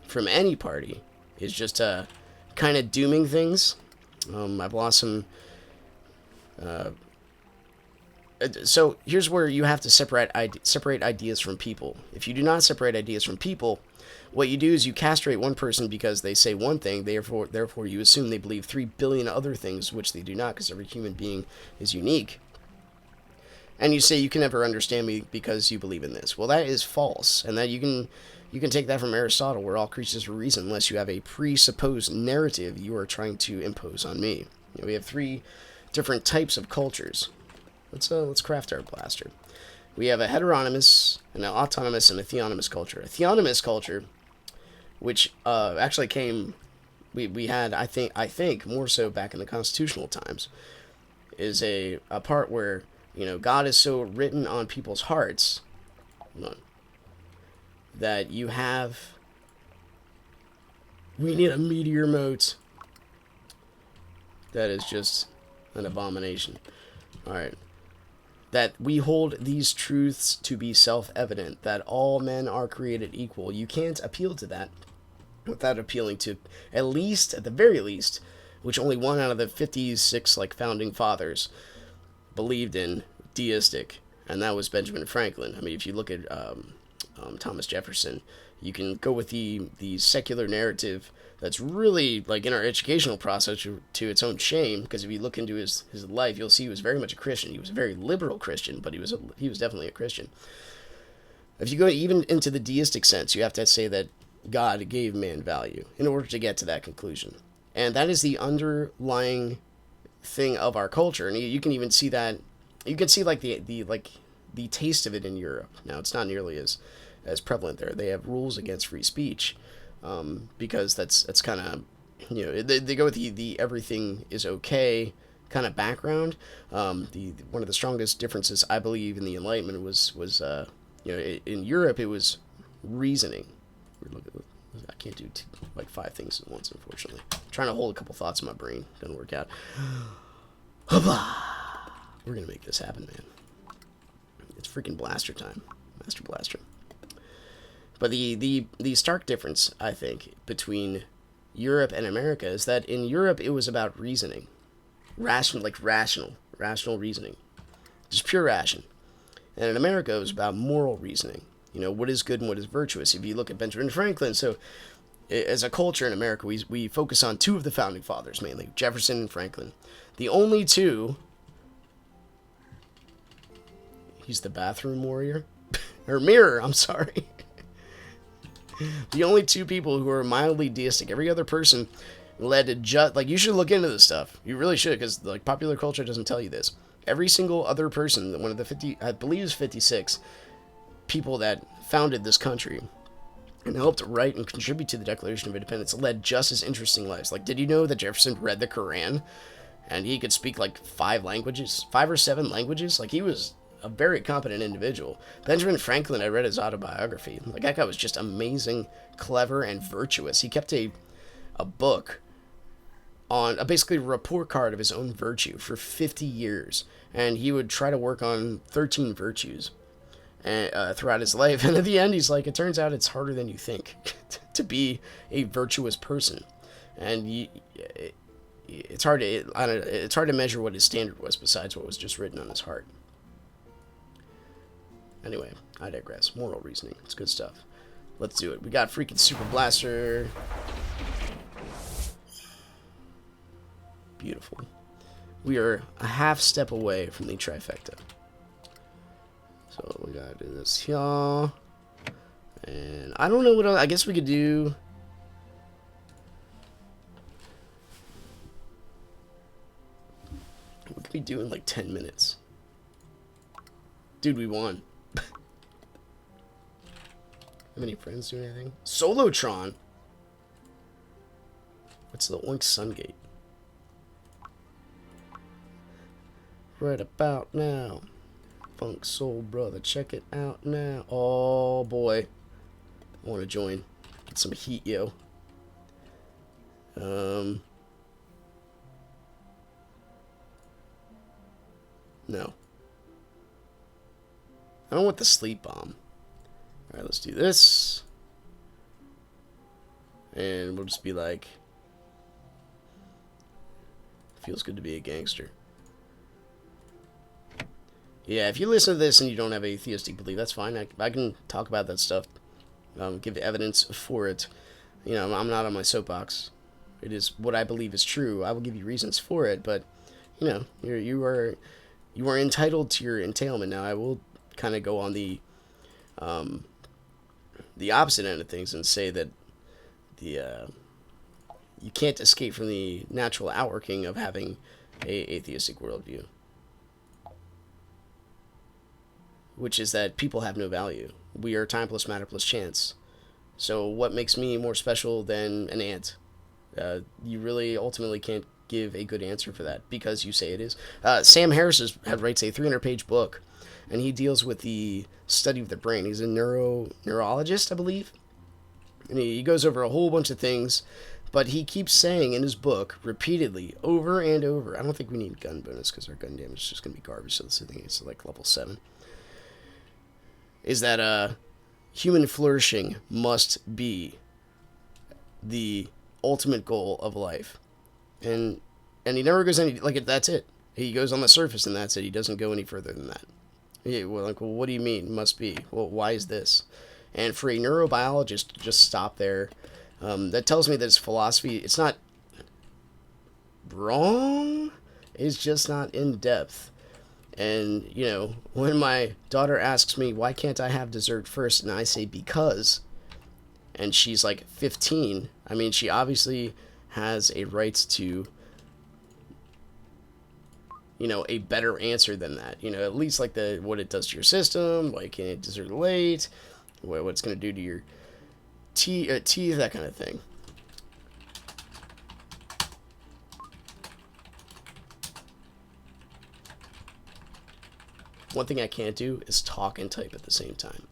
from any party is just kind of dooming things. I've lost some. So here's where you have to separate ideas from people. If you do not separate ideas from people, what you do is you castrate one person because they say one thing, therefore you assume they believe 3 billion other things, which they do not, because every human being is unique. And you say you can never understand me because you believe in this. Well, that is false, and that you can take that from Aristotle, where all creatures are reason, unless you have a presupposed narrative you are trying to impose on me. We have 3 different types of cultures. Let's craft our blaster. We have a heteronymous, an autonomous, and a theonomous culture. A theonomous culture, which actually came, we had, I think more so back in the constitutional times, is a part where, God is so written on people's hearts that you have. We need a meteor moat. That is just an abomination. Alright. That we hold these truths to be self-evident, that all men are created equal. You can't appeal to that without appealing to, at the very least, which only one out of the 56 founding fathers believed in, deistic, and that was Benjamin Franklin. I mean, if you look at Thomas Jefferson, you can go with the secular narrative that's really, in our educational process, to its own shame, because if you look into his life, you'll see he was very much a Christian. He was a very liberal Christian, but he was definitely a Christian. If you go even into the deistic sense, you have to say that God gave man value in order to get to that conclusion. And that is the underlying thing of our culture, and you can even see that. You can see the taste of it in Europe. Now, it's not nearly as prevalent there. They have rules against free speech, because that's kind of, they go with the everything is okay kind of background. One of the strongest differences, I believe, in the Enlightenment was in Europe, it was reasoning. I can't do 5 things at once, unfortunately. I'm trying to hold a couple thoughts in my brain. Doesn't work out. We're gonna make this happen, man. It's freaking blaster time. Master Blaster. But the stark difference, I think, between Europe and America is that in Europe it was about reasoning. Rational reasoning. Just pure ration. And in America it was about moral reasoning. What is good and what is virtuous. If you look at Benjamin Franklin, so as a culture in America, we focus on 2 of the founding fathers mainly, Jefferson and Franklin. The only 2... He's the bathroom warrior. Or mirror, I'm sorry. The only two people who are mildly deistic. Every other person led to just... Like, you should look into this stuff. You really should, because, like, popular culture doesn't tell you this. Every single other person, one of the 50... I believe it was 56 people that founded this country and helped write and contribute to the Declaration of Independence led just as interesting lives. Like, did you know that Jefferson read the Quran and he could speak like 5 or 7 languages? Like, he was a very competent individual. Benjamin Franklin, I read his autobiography. Like, that guy was just amazing, clever, and virtuous. He kept a book on basically a report card of his own virtue for 50 years, and he would try to work on 13 virtues throughout his life. And at the end, he's like, it turns out it's harder than you think to be a virtuous person. And it's hard to measure what his standard was besides what was just written on his heart. Anyway, I digress. Moral reasoning. It's good stuff. Let's do it. We got freaking Super Blaster. Beautiful. We are a half step away from the trifecta. So we gotta do this here. And I don't know what else. I guess we could do... We could be doing like 10 minutes. Dude, we won. How many friends do anything? Solotron? What's the Oink Sungate? Right about now. Funk Soul Brother, check it out now. Oh boy. I want to join. Get some heat, yo. No. I don't want the sleep bomb. Alright, let's do this. And we'll just be like, feels good to be a gangster. Yeah, if you listen to this and you don't have a theistic belief, that's fine. I can talk about that stuff. Give evidence for it. You know, I'm not on my soapbox. It is what I believe is true. I will give you reasons for it, but you know, you are entitled to your entailment. Now, I will kind of go on the opposite end of things and say that you can't escape from the natural outworking of having a atheistic worldview, which is that people have no value. We are time plus matter plus chance. So what makes me more special than an ant? You really ultimately can't give a good answer for that because you say it is. Sam Harris writes a 300-page book, and he deals with the study of the brain. He's a neurologist, I believe. And he goes over a whole bunch of things, but he keeps saying in his book repeatedly, over and over, I don't think we need gun bonus because our gun damage is just going to be garbage, so this thing is like level 7, is that human flourishing must be the ultimate goal of life. And he never goes any, like, that's it. He goes on the surface and that's it. He doesn't go any further than that. Yeah, well, what do you mean, must be? Well, why is this? And for a neurobiologist to just stop there, that tells me that his philosophy, it's not wrong, it's just not in depth. And, you know, when my daughter asks me, why can't I have dessert first? And I say, because, and she's like 15, I mean, she obviously has a right to, you know, a better answer than that. You know, at least like what it does to your system, like can it dessert late, what it's going to do to your teeth, that kind of thing. One thing I can't do is talk and type at the same time,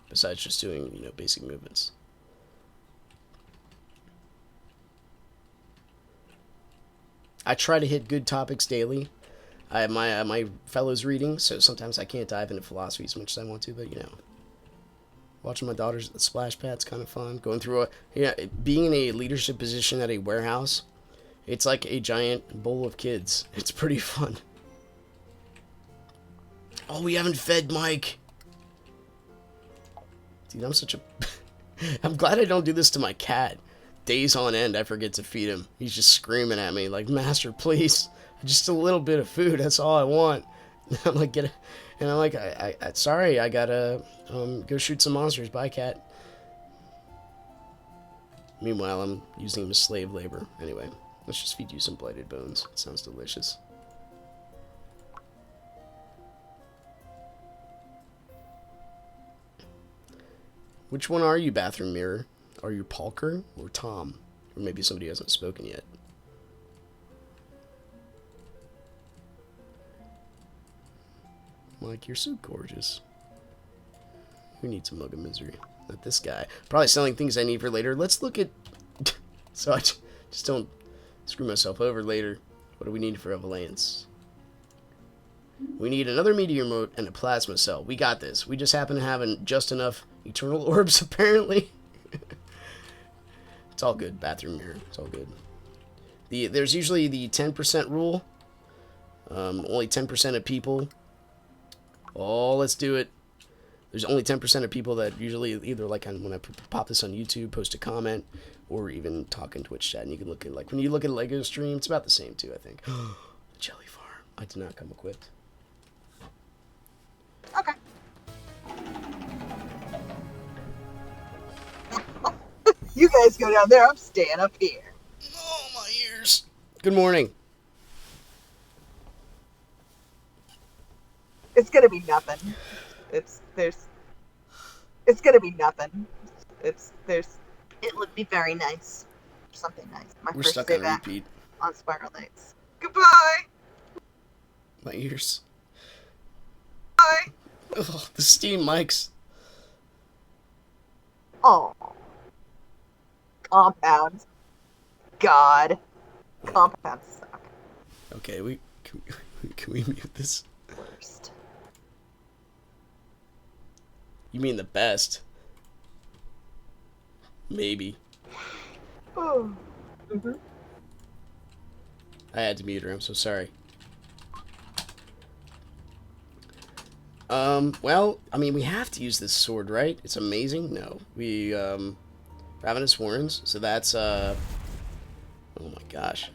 besides just doing, you know, basic movements. I try to hit good topics daily. I have my fellows reading, so sometimes I can't dive into philosophy as much as I want to, but, you know, watching my daughters at the splash pad's kind of fun. Going through being in a leadership position at a warehouse, it's like a giant bowl of kids. It's pretty fun. Oh, we haven't fed Mike. Dude, I'm such a... I'm glad I don't do this to my cat. Days on end, I forget to feed him. He's just screaming at me like, Master, please. Just a little bit of food. That's all I want. I'm like, And I'm like, sorry, I gotta go shoot some monsters. Bye, cat. Meanwhile, I'm using him as slave labor. Anyway, let's just feed you some blighted bones. It sounds delicious. Which one are you, bathroom mirror? Are you Palker or Tom? Or maybe somebody hasn't spoken yet. Mike, you're so gorgeous. Who needs a mug of misery? Not this guy. Probably selling things I need for later. Let's look at... so I just don't screw myself over later. What do we need for Avalanche? We need another meteor mote and a plasma cell. We got this. We just happen to have just enough eternal orbs, apparently. It's all good. Bathroom mirror. It's all good. There's usually the 10% rule. Only 10% of people... Oh, let's do it. There's only 10% of people that usually either, like, when I pop this on YouTube, post a comment, or even talk in Twitch chat. And you can look at, like, when you look at Lego stream, it's about the same, too, I think. The Jelly Farm. I did not come equipped.
Okay. You guys go down there. I'm staying up here.
Oh, my ears. Good morning.
It's gonna be nothing. It's gonna be nothing. It would be very nice. Something nice.
We're stuck on repeat.
On Spiral Nights. Goodbye!
My ears.
Bye!
Ugh, the Steam mics.
Oh. Compounds. God. Compounds suck.
Okay, can we mute this?
Worst.
You mean the best? Maybe.
Oh. Mm-hmm.
I had to mute her. I'm so sorry. Well, I mean, we have to use this sword, right? It's amazing. No, we Ravenous Warrens. So that's oh my gosh.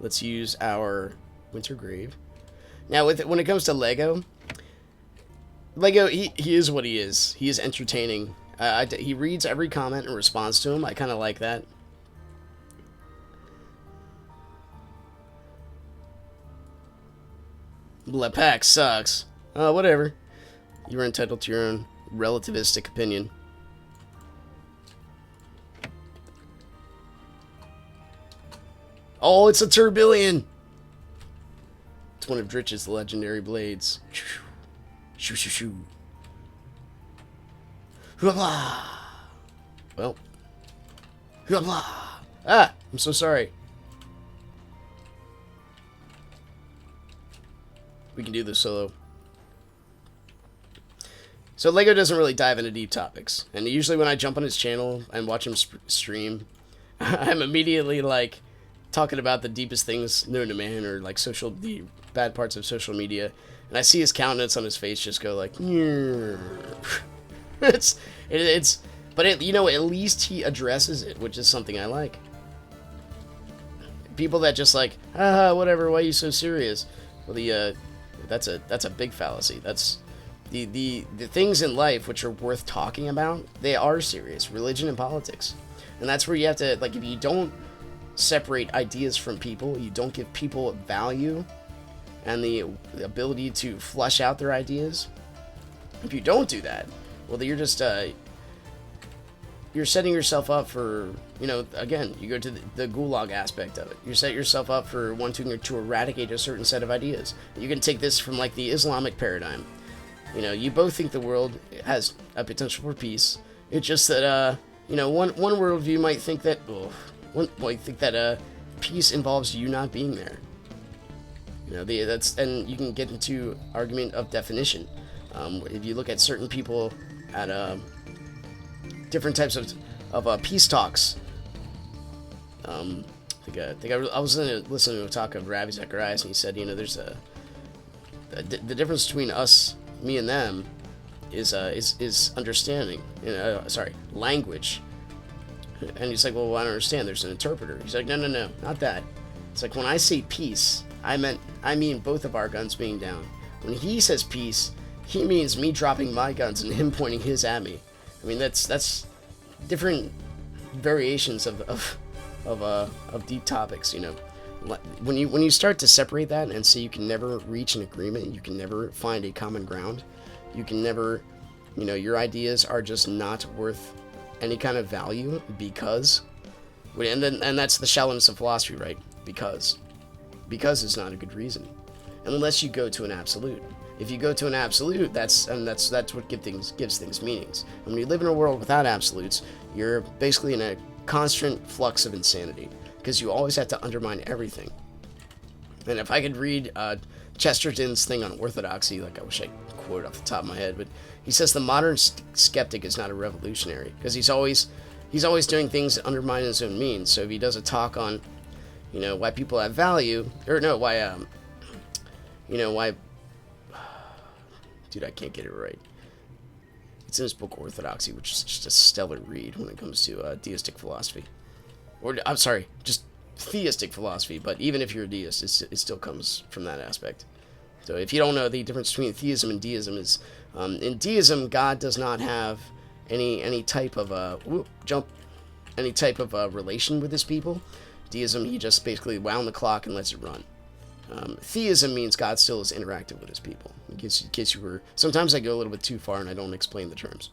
Let's use our Winter Grave. Now, when it comes to Lego, he is what he is. He is entertaining. He reads every comment and responds to him. I kind of like that. Lepak sucks. Whatever. You're entitled to your own relativistic opinion. Oh, it's a Turbillion! It's one of Dritch's legendary blades. Shoo, shoo, shoo. Hoopla! Well. Hoopla! Ah! I'm so sorry. We can do this solo. So Lego doesn't really dive into deep topics. And usually when I jump on his channel and watch him stream, I'm immediately, like, talking about the deepest things known to man, or, like, the bad parts of social media. And I see his countenance on his face just go like, but you know, at least he addresses it, which is something I like. People that just like, whatever, why are you so serious? Well, that's a big fallacy. That's the things in life which are worth talking about. They are serious, religion and politics, and that's where you have to, like, if you don't separate ideas from people, you don't give people value and the ability to flush out their ideas. If you don't do that, well, you're just you're setting yourself up for, you know, again, you go to the gulag aspect of it. You set yourself up for wanting to eradicate a certain set of ideas. You can take this from, like, the Islamic paradigm. You know, you both think the world has a potential for peace. It's just that, you know, one worldview might think that, peace involves you not being there. You know, and you can get into argument of definition. If you look at certain people at different types of peace talks, I was listening to a talk of Ravi Zacharias, and he said, you know, there's the difference between us, me and them, is understanding. You know, language. And he's like, well, I don't understand. There's an interpreter. He's like, no, not that. It's like, when I say peace, I mean both of our guns being down. When he says peace, he means me dropping my guns and him pointing his at me. I mean, that's different variations of deep topics, you know. When you start to separate that and see you can never reach an agreement, you can never find a common ground, you can never, you know, your ideas are just not worth any kind of value because, and that's the shallowness of philosophy, right? Because is not a good reason, unless you go to an absolute. If you go to an absolute, that's what gives things meanings. And when you live in a world without absolutes, you're basically in a constant flux of insanity, because you always have to undermine everything. And if I could read Chesterton's thing on orthodoxy, like I wish I could quote it off the top of my head, but he says the modern skeptic is not a revolutionary, because he's always doing things that undermine his own means. So if he does a talk on, you know, why people have value, or no, why, you know, why, dude, I can't get it right. It's in his book Orthodoxy, which is just a stellar read when it comes to deistic philosophy. Or, I'm sorry, just theistic philosophy, but even if you're a deist, it still comes from that aspect. So if you don't know, the difference between theism and deism is, in deism, God does not have any type of any type of relation with his people. Deism, he just basically wound the clock and lets it run. Theism means God still is interactive with his people. In case you were, sometimes I go a little bit too far and I don't explain the terms.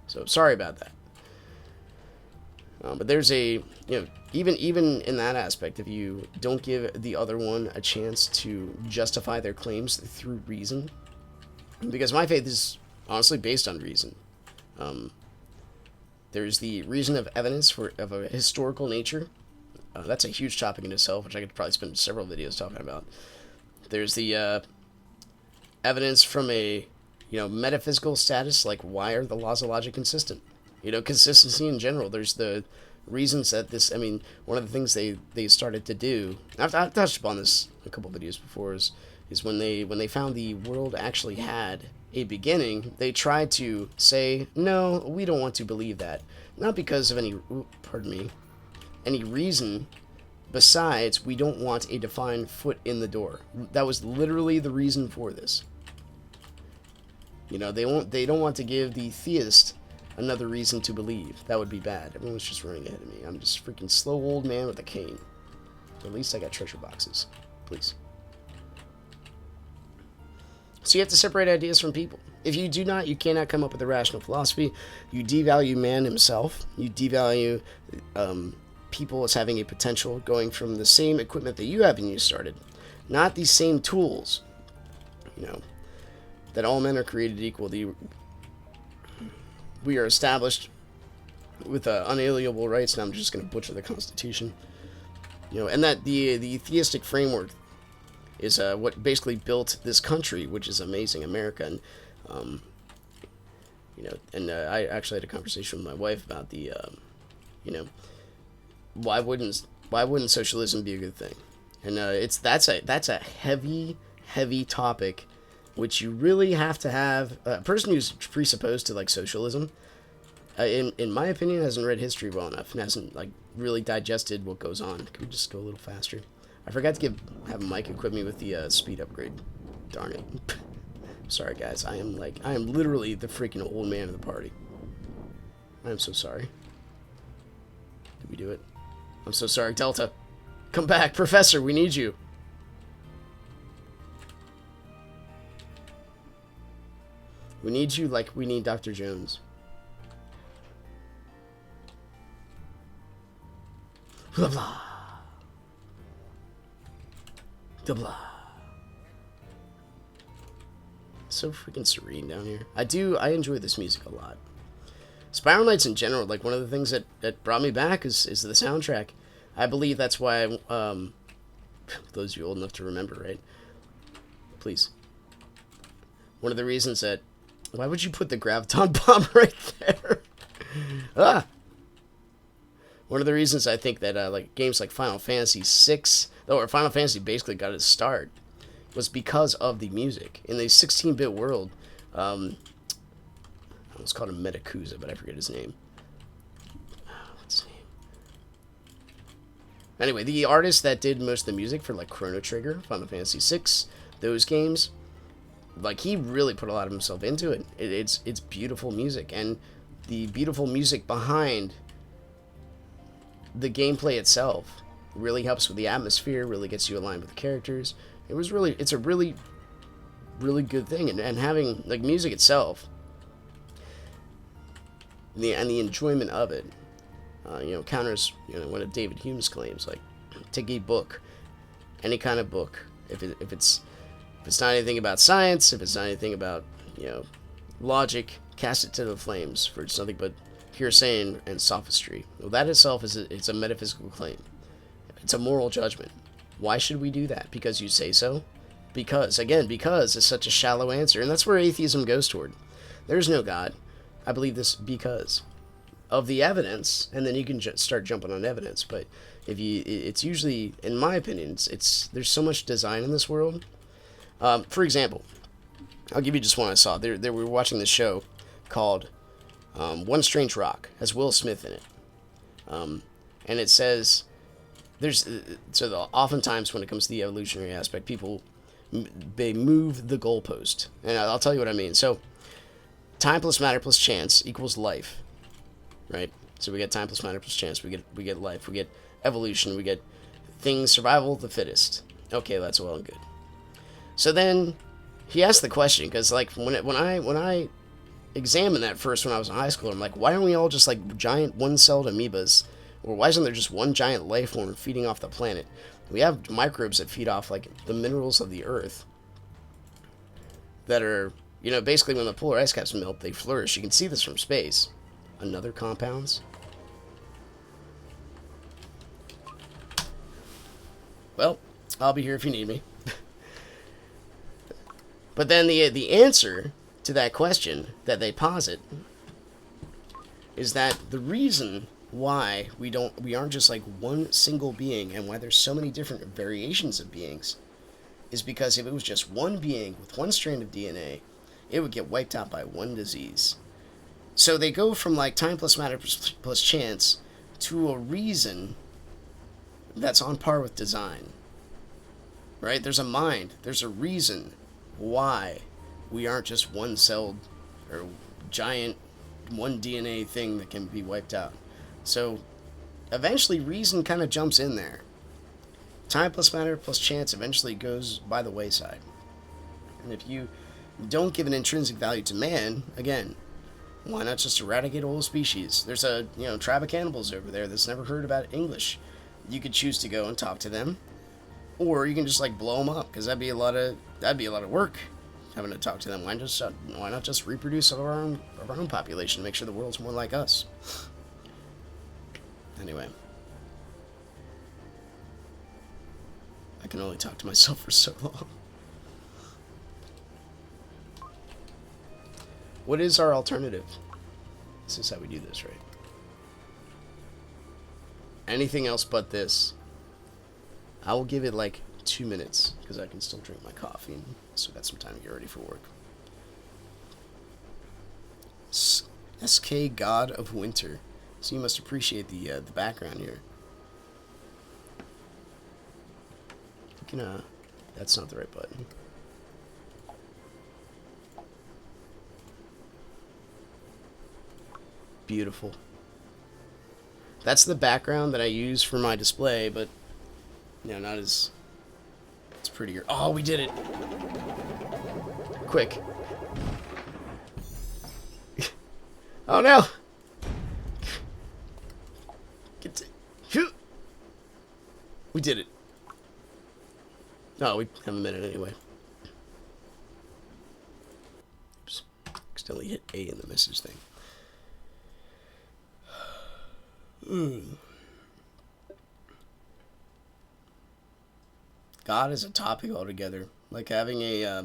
So sorry about that. But there's a, you know, even in that aspect, if you don't give the other one a chance to justify their claims through reason, because my faith is honestly based on reason. There's the reason of evidence of a historical nature. That's a huge topic in itself, which I could probably spend several videos talking about. There's the evidence from a, you know, metaphysical status, like why are the laws of logic consistent? You know, consistency in general. There's the reasons that this, I mean, one of the things they started to do, I've touched upon this a couple videos before, is when they found the world actually had a beginning, they tried to say, no, we don't want to believe that. Not because of any reason besides we don't want a defined foot in the door. That was literally the reason for this. You know, they don't want to give the theist another reason to believe. That would be bad. Everyone's just running ahead of me. I'm just a freaking slow old man with a cane. At least I got treasure boxes. Please. So you have to separate ideas from people. If you do not, you cannot come up with a rational philosophy. You devalue man himself. You devalue people as having a potential, going from the same equipment that you have when you started. Not the same tools. You know, that all men are created equal. We are established with unalienable rights, and I'm just going to butcher the Constitution. You know, and that the theistic framework is what basically built this country, which is amazing, America. And you know, and I actually had a conversation with my wife about the, you know, why wouldn't socialism be a good thing? And that's a heavy topic, which you really have to have a person who's presupposed to like socialism. In my opinion, hasn't read history well enough and hasn't like really digested what goes on. Can we just go a little faster? I forgot to have Mike equip me with the speed upgrade. Darn it. Sorry guys, I am literally the freaking old man of the party. I am so sorry. Did we do it? I'm so sorry, Delta. Come back, Professor, we need you. We need you like we need Dr. Jones. Blah blah. Blah blah. So freaking serene down here. I enjoy this music a lot. Spiral Nights in general, like one of the things that brought me back is the soundtrack. I believe that's why those of you old enough to remember, right? Please. One of the reasons that, why would you put the graviton bomb right there? Ah! One of the reasons I think that like games like Final Fantasy VI, or Final Fantasy basically got its start, was because of the music. In the 16-bit world, I was called a Metakuza, but I forget his name. What's his name? Anyway, the artist that did most of the music for like Chrono Trigger, Final Fantasy VI, those games, like, he really put a lot of himself into it. It's beautiful music, and the beautiful music behind the gameplay itself really helps with the atmosphere, really gets you aligned with the characters. It's a really, really good thing, and having, like, music itself, and the enjoyment of it, counters, one of David Hume's claims, like, take a book, any kind of book, if it's not anything about science, if it's not anything about, logic, cast it to the flames, for it's nothing but hearsay and sophistry. Well, that itself it's a metaphysical claim. It's a moral judgment. Why should we do that? Because you say so? Because is such a shallow answer, and that's where atheism goes toward. There's no God. I believe this because of the evidence, and then you can start jumping on evidence. But it's usually, in my opinion, there's so much design in this world. For example, I'll give you just one I saw. We were watching this show called One Strange Rock. Has Will Smith in it, and it says oftentimes when it comes to the evolutionary aspect, people they move the goalpost, and I'll tell you what I mean. So, time plus matter plus chance equals life, right? So we get time plus matter plus chance. We get life. We get evolution. We get survival of the fittest. Okay, that's well and good. So then he asked the question, because like when I examined that first when I was in high school, I'm like, why aren't we all just like giant one-celled amoebas? Or why isn't there just one giant life form feeding off the planet? We have microbes that feed off like the minerals of the earth that are, basically when the polar ice caps melt, they flourish. You can see this from space. Another compounds. Well, I'll be here if you need me. But then the answer to that question that they posit is that the reason why we aren't just like one single being, and why there's so many different variations of beings, is because if it was just one being with one strand of DNA, it would get wiped out by one disease. So they go from like time plus matter plus chance to a reason that's on par with design. Right? There's a mind. There's a reason why we aren't just one-celled or giant one DNA thing that can be wiped out. So eventually reason kind of jumps in there. Time plus matter plus chance eventually goes by the wayside. And if you don't give an intrinsic value to man, again, why not just eradicate a whole species? There's a tribe of cannibals over there that's never heard about English. You could choose to go and talk to them, or you can just like blow them up, because that'd be a lot of work having to talk to them. Why not just reproduce our own population, make sure the world's more like us? Anyway, I can only talk to myself for so long. What is our alternative? This is how we do this, right? Anything else but this. I will give it like 2 minutes, because I can still drink my coffee and still got some time to get ready for work. SK God of Winter. So you must appreciate the background here. You can, that's not the right button. Beautiful. That's the background that I use for my display, but not as. It's prettier. Oh, we did it! Quick. Oh no! We did it. Oh, we have a minute anyway. Oops. Accidentally hit A in the message thing. God is a topic altogether. Like having a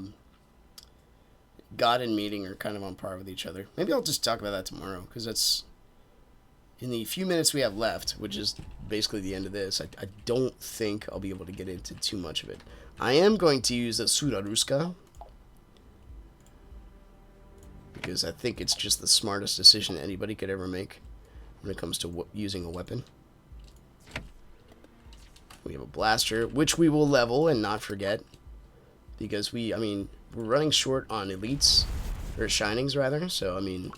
God and meeting are kind of on par with each other. Maybe I'll just talk about that tomorrow, because that's in the few minutes we have left, which is basically the end of this. I don't think I'll be able to get into too much of it. I am going to use the Sura Ruska, because I think it's just the smartest decision anybody could ever make when it comes to using a weapon. We have a blaster, which we will level and not forget, because we we're running short on elites, or shinings rather. So I mean,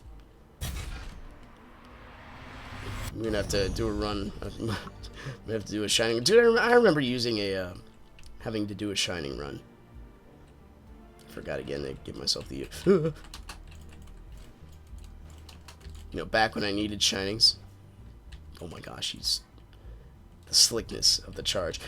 we're gonna have to do a run. We have to do a shining. Dude, I remember using a having to do a shining run. I forgot again to give myself the you know, back when I needed shinings. Oh my gosh, he's the slickness of the charge.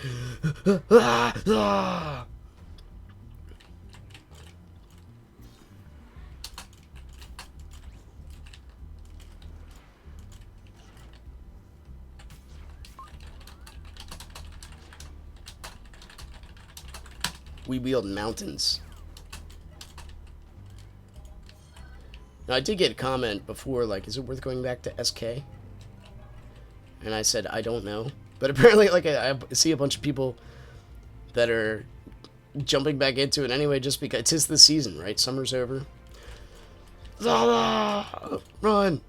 We wield mountains. Now, I did get a comment before, like, is it worth going back to SK? And I said, I don't know. But apparently, like, I see a bunch of people that are jumping back into it anyway, just because 'tis the season, right? Summer's over. Run!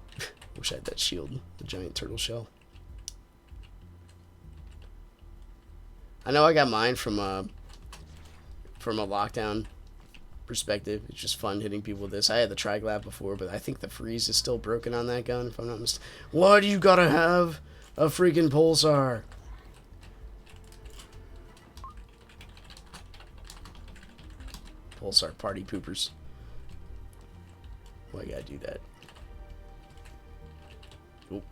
Wish I had that shield, the giant turtle shell. I know I got mine from a lockdown perspective. It's just fun hitting people with this. I had the Triglab before, but I think the freeze is still broken on that gun, if I'm not mistaken. Why do you gotta have a freaking pulsar? Pulsar party poopers. Why you gotta do that? Oh.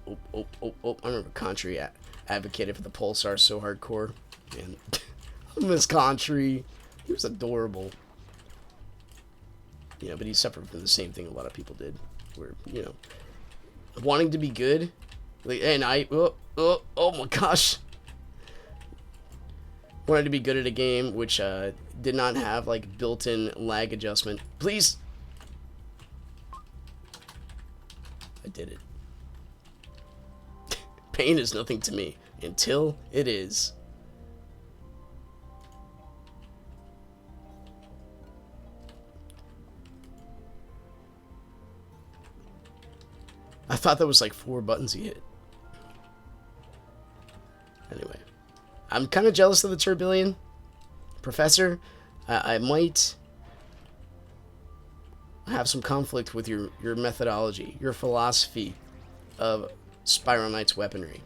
I remember Contry advocated for the pulsar so hardcore. Man, I miss Contry. He was adorable. You know, but he suffered from the same thing a lot of people did. Where, you know, wanting to be good. Like, and oh my gosh. Wanted to be good at a game which did not have, like, built-in lag adjustment. Please! I did it. Pain is nothing to me until it is. I thought that was like 4 buttons he hit. Anyway, I'm kind of jealous of the Turbillion. Professor, I might have some conflict with your methodology, your philosophy of Spiral Knight's weaponry.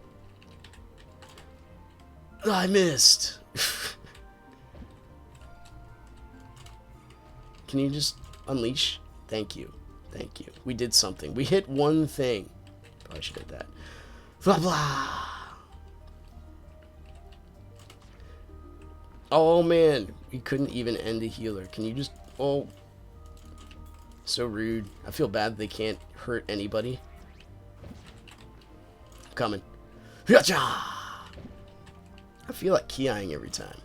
I missed. Can you just unleash? Thank you. Thank you. We did something. We hit one thing. Probably should have that. Blah, blah. Oh, man. We couldn't even end a healer. Can you just... Oh. So rude. I feel bad they can't hurt anybody. I'm coming. Gotcha! I feel like ki-ing every time.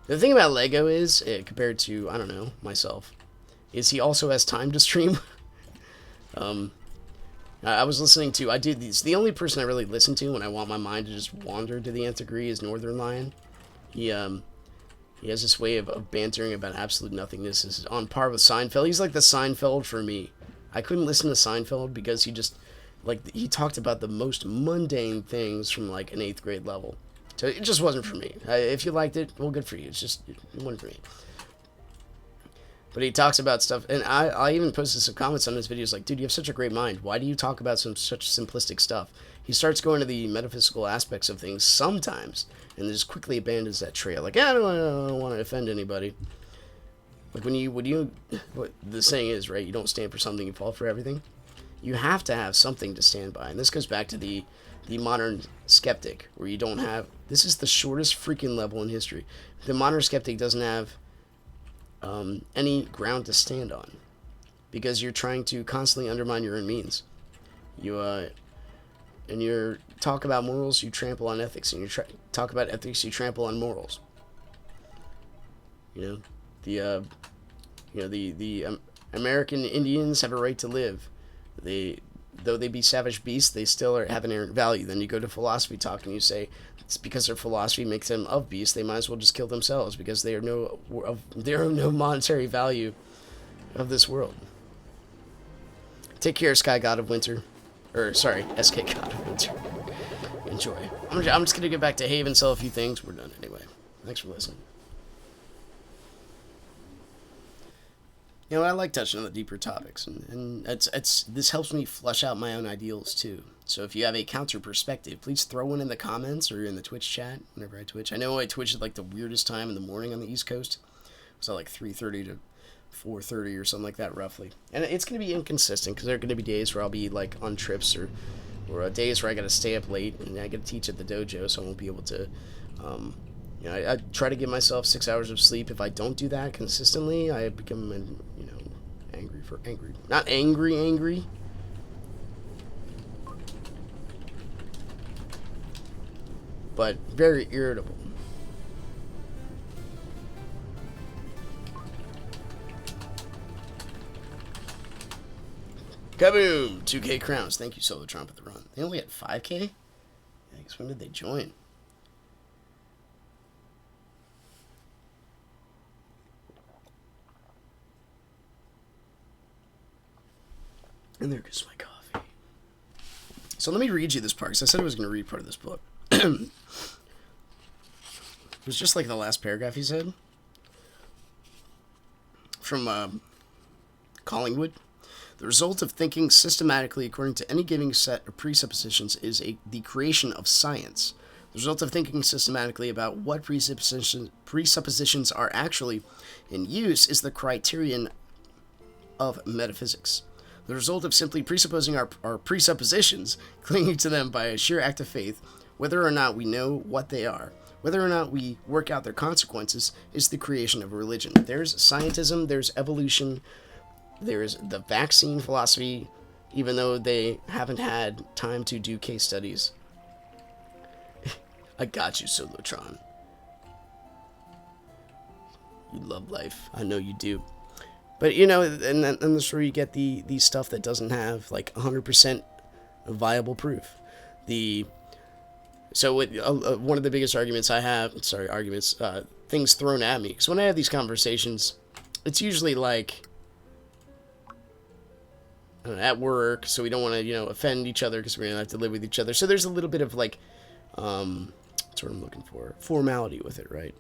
The thing about Lego is, compared to, I don't know, myself, is he also has time to stream. I was listening to, I do these, the only person I really listen to when I want my mind to just wander to the nth degree is Northern Lion. He has this way of bantering about absolute nothingness. This is on par with Seinfeld. He's like the Seinfeld for me. I couldn't listen to Seinfeld because he just, like, he talked about the most mundane things from, like, an 8th grade level. So it just wasn't for me. If you liked it, well, good for you. It's just, it wasn't for me. But he talks about stuff, and I even posted some comments on his videos like, dude, you have such a great mind. Why do you talk about such simplistic stuff? He starts going to the metaphysical aspects of things sometimes, and just quickly abandons that trail. Like, I don't want to offend anybody. Like, what the saying is, right, you don't stand for something, you fall for everything. You have to have something to stand by. And this goes back to the modern skeptic, where you don't have... This is the shortest freaking level in history. The modern skeptic doesn't have any ground to stand on, because you're trying to constantly undermine your own means. And you talk about morals, you trample on ethics, and you talk about ethics, you trample on morals. You know, the American Indians have a right to live. Though they be savage beasts, they still have an inherent value. Then you go to philosophy talk and you say it's because their philosophy makes them of beasts, they might as well just kill themselves because they are no monetary value of this world. Take care, Sky God of Winter. Or, sorry, SK God of Winter. Enjoy. I'm just gonna get back to Haven, sell a few things. We're done anyway. Thanks for listening. You know, I like touching on the deeper topics, and this helps me flesh out my own ideals too. So if you have a counter perspective, please throw one in the comments or in the Twitch chat whenever I Twitch. I know I Twitch at like the weirdest time in the morning on the East Coast. So like 3:30 to 4:30 or something like that, roughly. And it's going to be inconsistent because there are going to be days where I'll be like on trips or days where I got to stay up late and I got to teach at the dojo, so I won't be able to. You know, I try to give myself 6 hours of sleep. If I don't do that consistently, I become, angry. Not angry. But very irritable. Kaboom! 2K crowns. Thank you, Solotron, for the run. They only had 5K? Thanks. When did they join? And there goes my coffee. So let me read you this part, because I said I was going to read part of this book. It was just like the last paragraph he said. From Collingwood. The result of thinking systematically according to any given set of presuppositions is the creation of science. The result of thinking systematically about what presuppositions are actually in use is the criterion of metaphysics. The result of simply presupposing our presuppositions, clinging to them by a sheer act of faith, whether or not we know what they are, whether or not we work out their consequences, is the creation of a religion. There's scientism, there's evolution, there's the vaccine philosophy, even though they haven't had time to do case studies. I got you, Solotron. You love life. I know you do. But, you know, and that's where you get the stuff that doesn't have, like, 100% viable proof. One of the biggest arguments I have, things thrown at me. Because when I have these conversations, it's usually like, I don't know, at work, so we don't want to, offend each other because we're going to have to live with each other. So there's a little bit of, like, that's what I'm looking for, formality with it, right?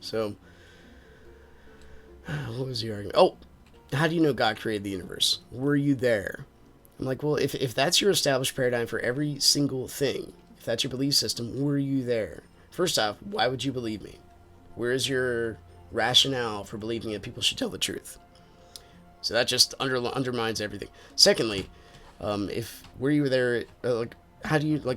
So, what was the argument? Oh, how do you know God created the universe? Were you there? I'm like, well, if that's your established paradigm for every single thing, if that's your belief system, were you there? First off, why would you believe me? Where is your rationale for believing that people should tell the truth? So that just undermines everything. Secondly, were you there, how do you,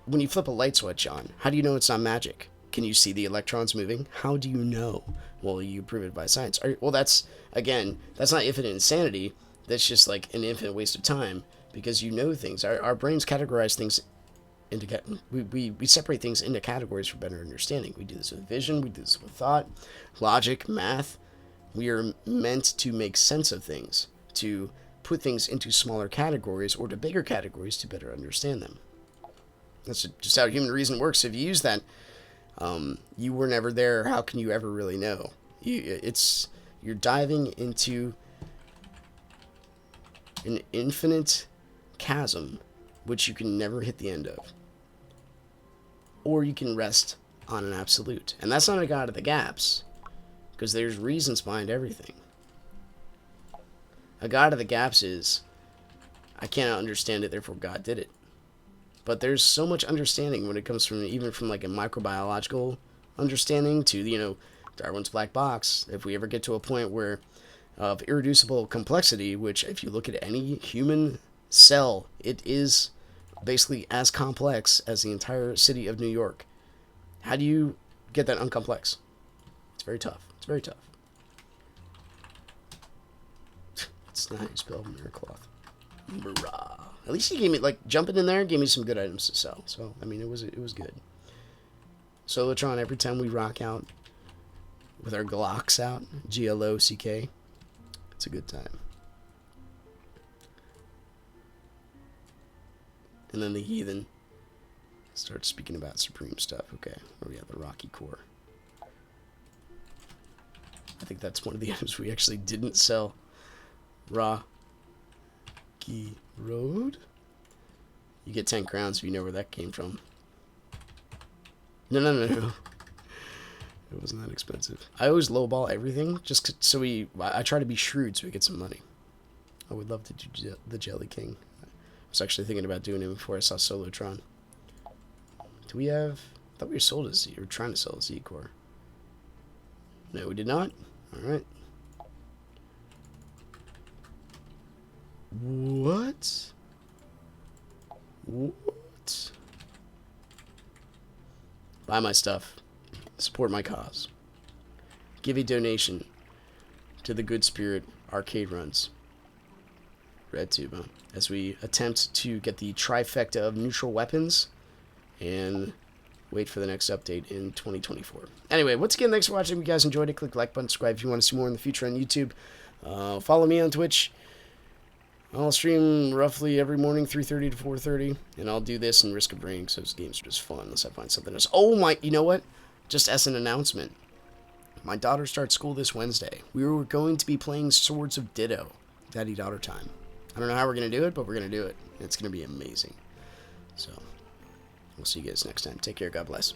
when you flip a light switch on, how do you know it's not magic? Can you see the electrons moving? How do you know? Well, you prove it by science. That's not infinite insanity. That's just like an infinite waste of time because you know things. Our brains categorize things into we separate things into categories for better understanding. We do this with vision. We do this with thought, logic, math. We are meant to make sense of things, to put things into smaller categories or to bigger categories to better understand them. That's just how human reason works. If you use that, you were never there. How can you ever really know? You're diving into an infinite chasm, which you can never hit the end of. Or you can rest on an absolute. And that's not a God of the gaps, because there's reasons behind everything. A God of the gaps is, I cannot understand it, therefore God did it. But there's so much understanding when it comes from, even from like a microbiological understanding to, Darwin's black box. If we ever get to a point where of irreducible complexity, which if you look at any human cell, it is basically as complex as the entire city of New York. How do you get that uncomplex? It's very tough. It's very tough. It's not how you spell miracloth. Brah. At least he gave me, jumping in there, gave me some good items to sell. So, I mean, it was good. Solotron, every time we rock out with our Glocks out, Glock, it's a good time. And then the heathen starts speaking about supreme stuff. Okay, where we have the Rocky Core. I think that's one of the items we actually didn't sell. Rocky Road? You get 10 crowns if you know where that came from. No. It wasn't that expensive. I always lowball everything so I try to be shrewd so we get some money. I would love to do the Jelly King. I was actually thinking about doing it before I saw Solotron. Do we have... I thought we sold a Z. We were trying to sell a Z core. No, we did not. Alright. What? What? Buy my stuff. Support my cause. Give a donation to the Good Spirit Arcade Runs. Red Tube, huh? As we attempt to get the trifecta of neutral weapons and wait for the next update in 2024. Anyway, once again, thanks for watching. If you guys enjoyed it, click the like button, subscribe if you want to see more in the future on YouTube. Follow me on Twitch. I'll stream roughly every morning, 3:30 to 4:30, and I'll do this and Risk of Rain, because those games are just fun unless I find something else. Oh my, you know what? Just as an announcement, my daughter starts school this Wednesday. We were going to be playing Swords of Ditto, daddy-daughter time. I don't know how we're going to do it, but we're going to do it. It's going to be amazing. So, we'll see you guys next time. Take care. God bless.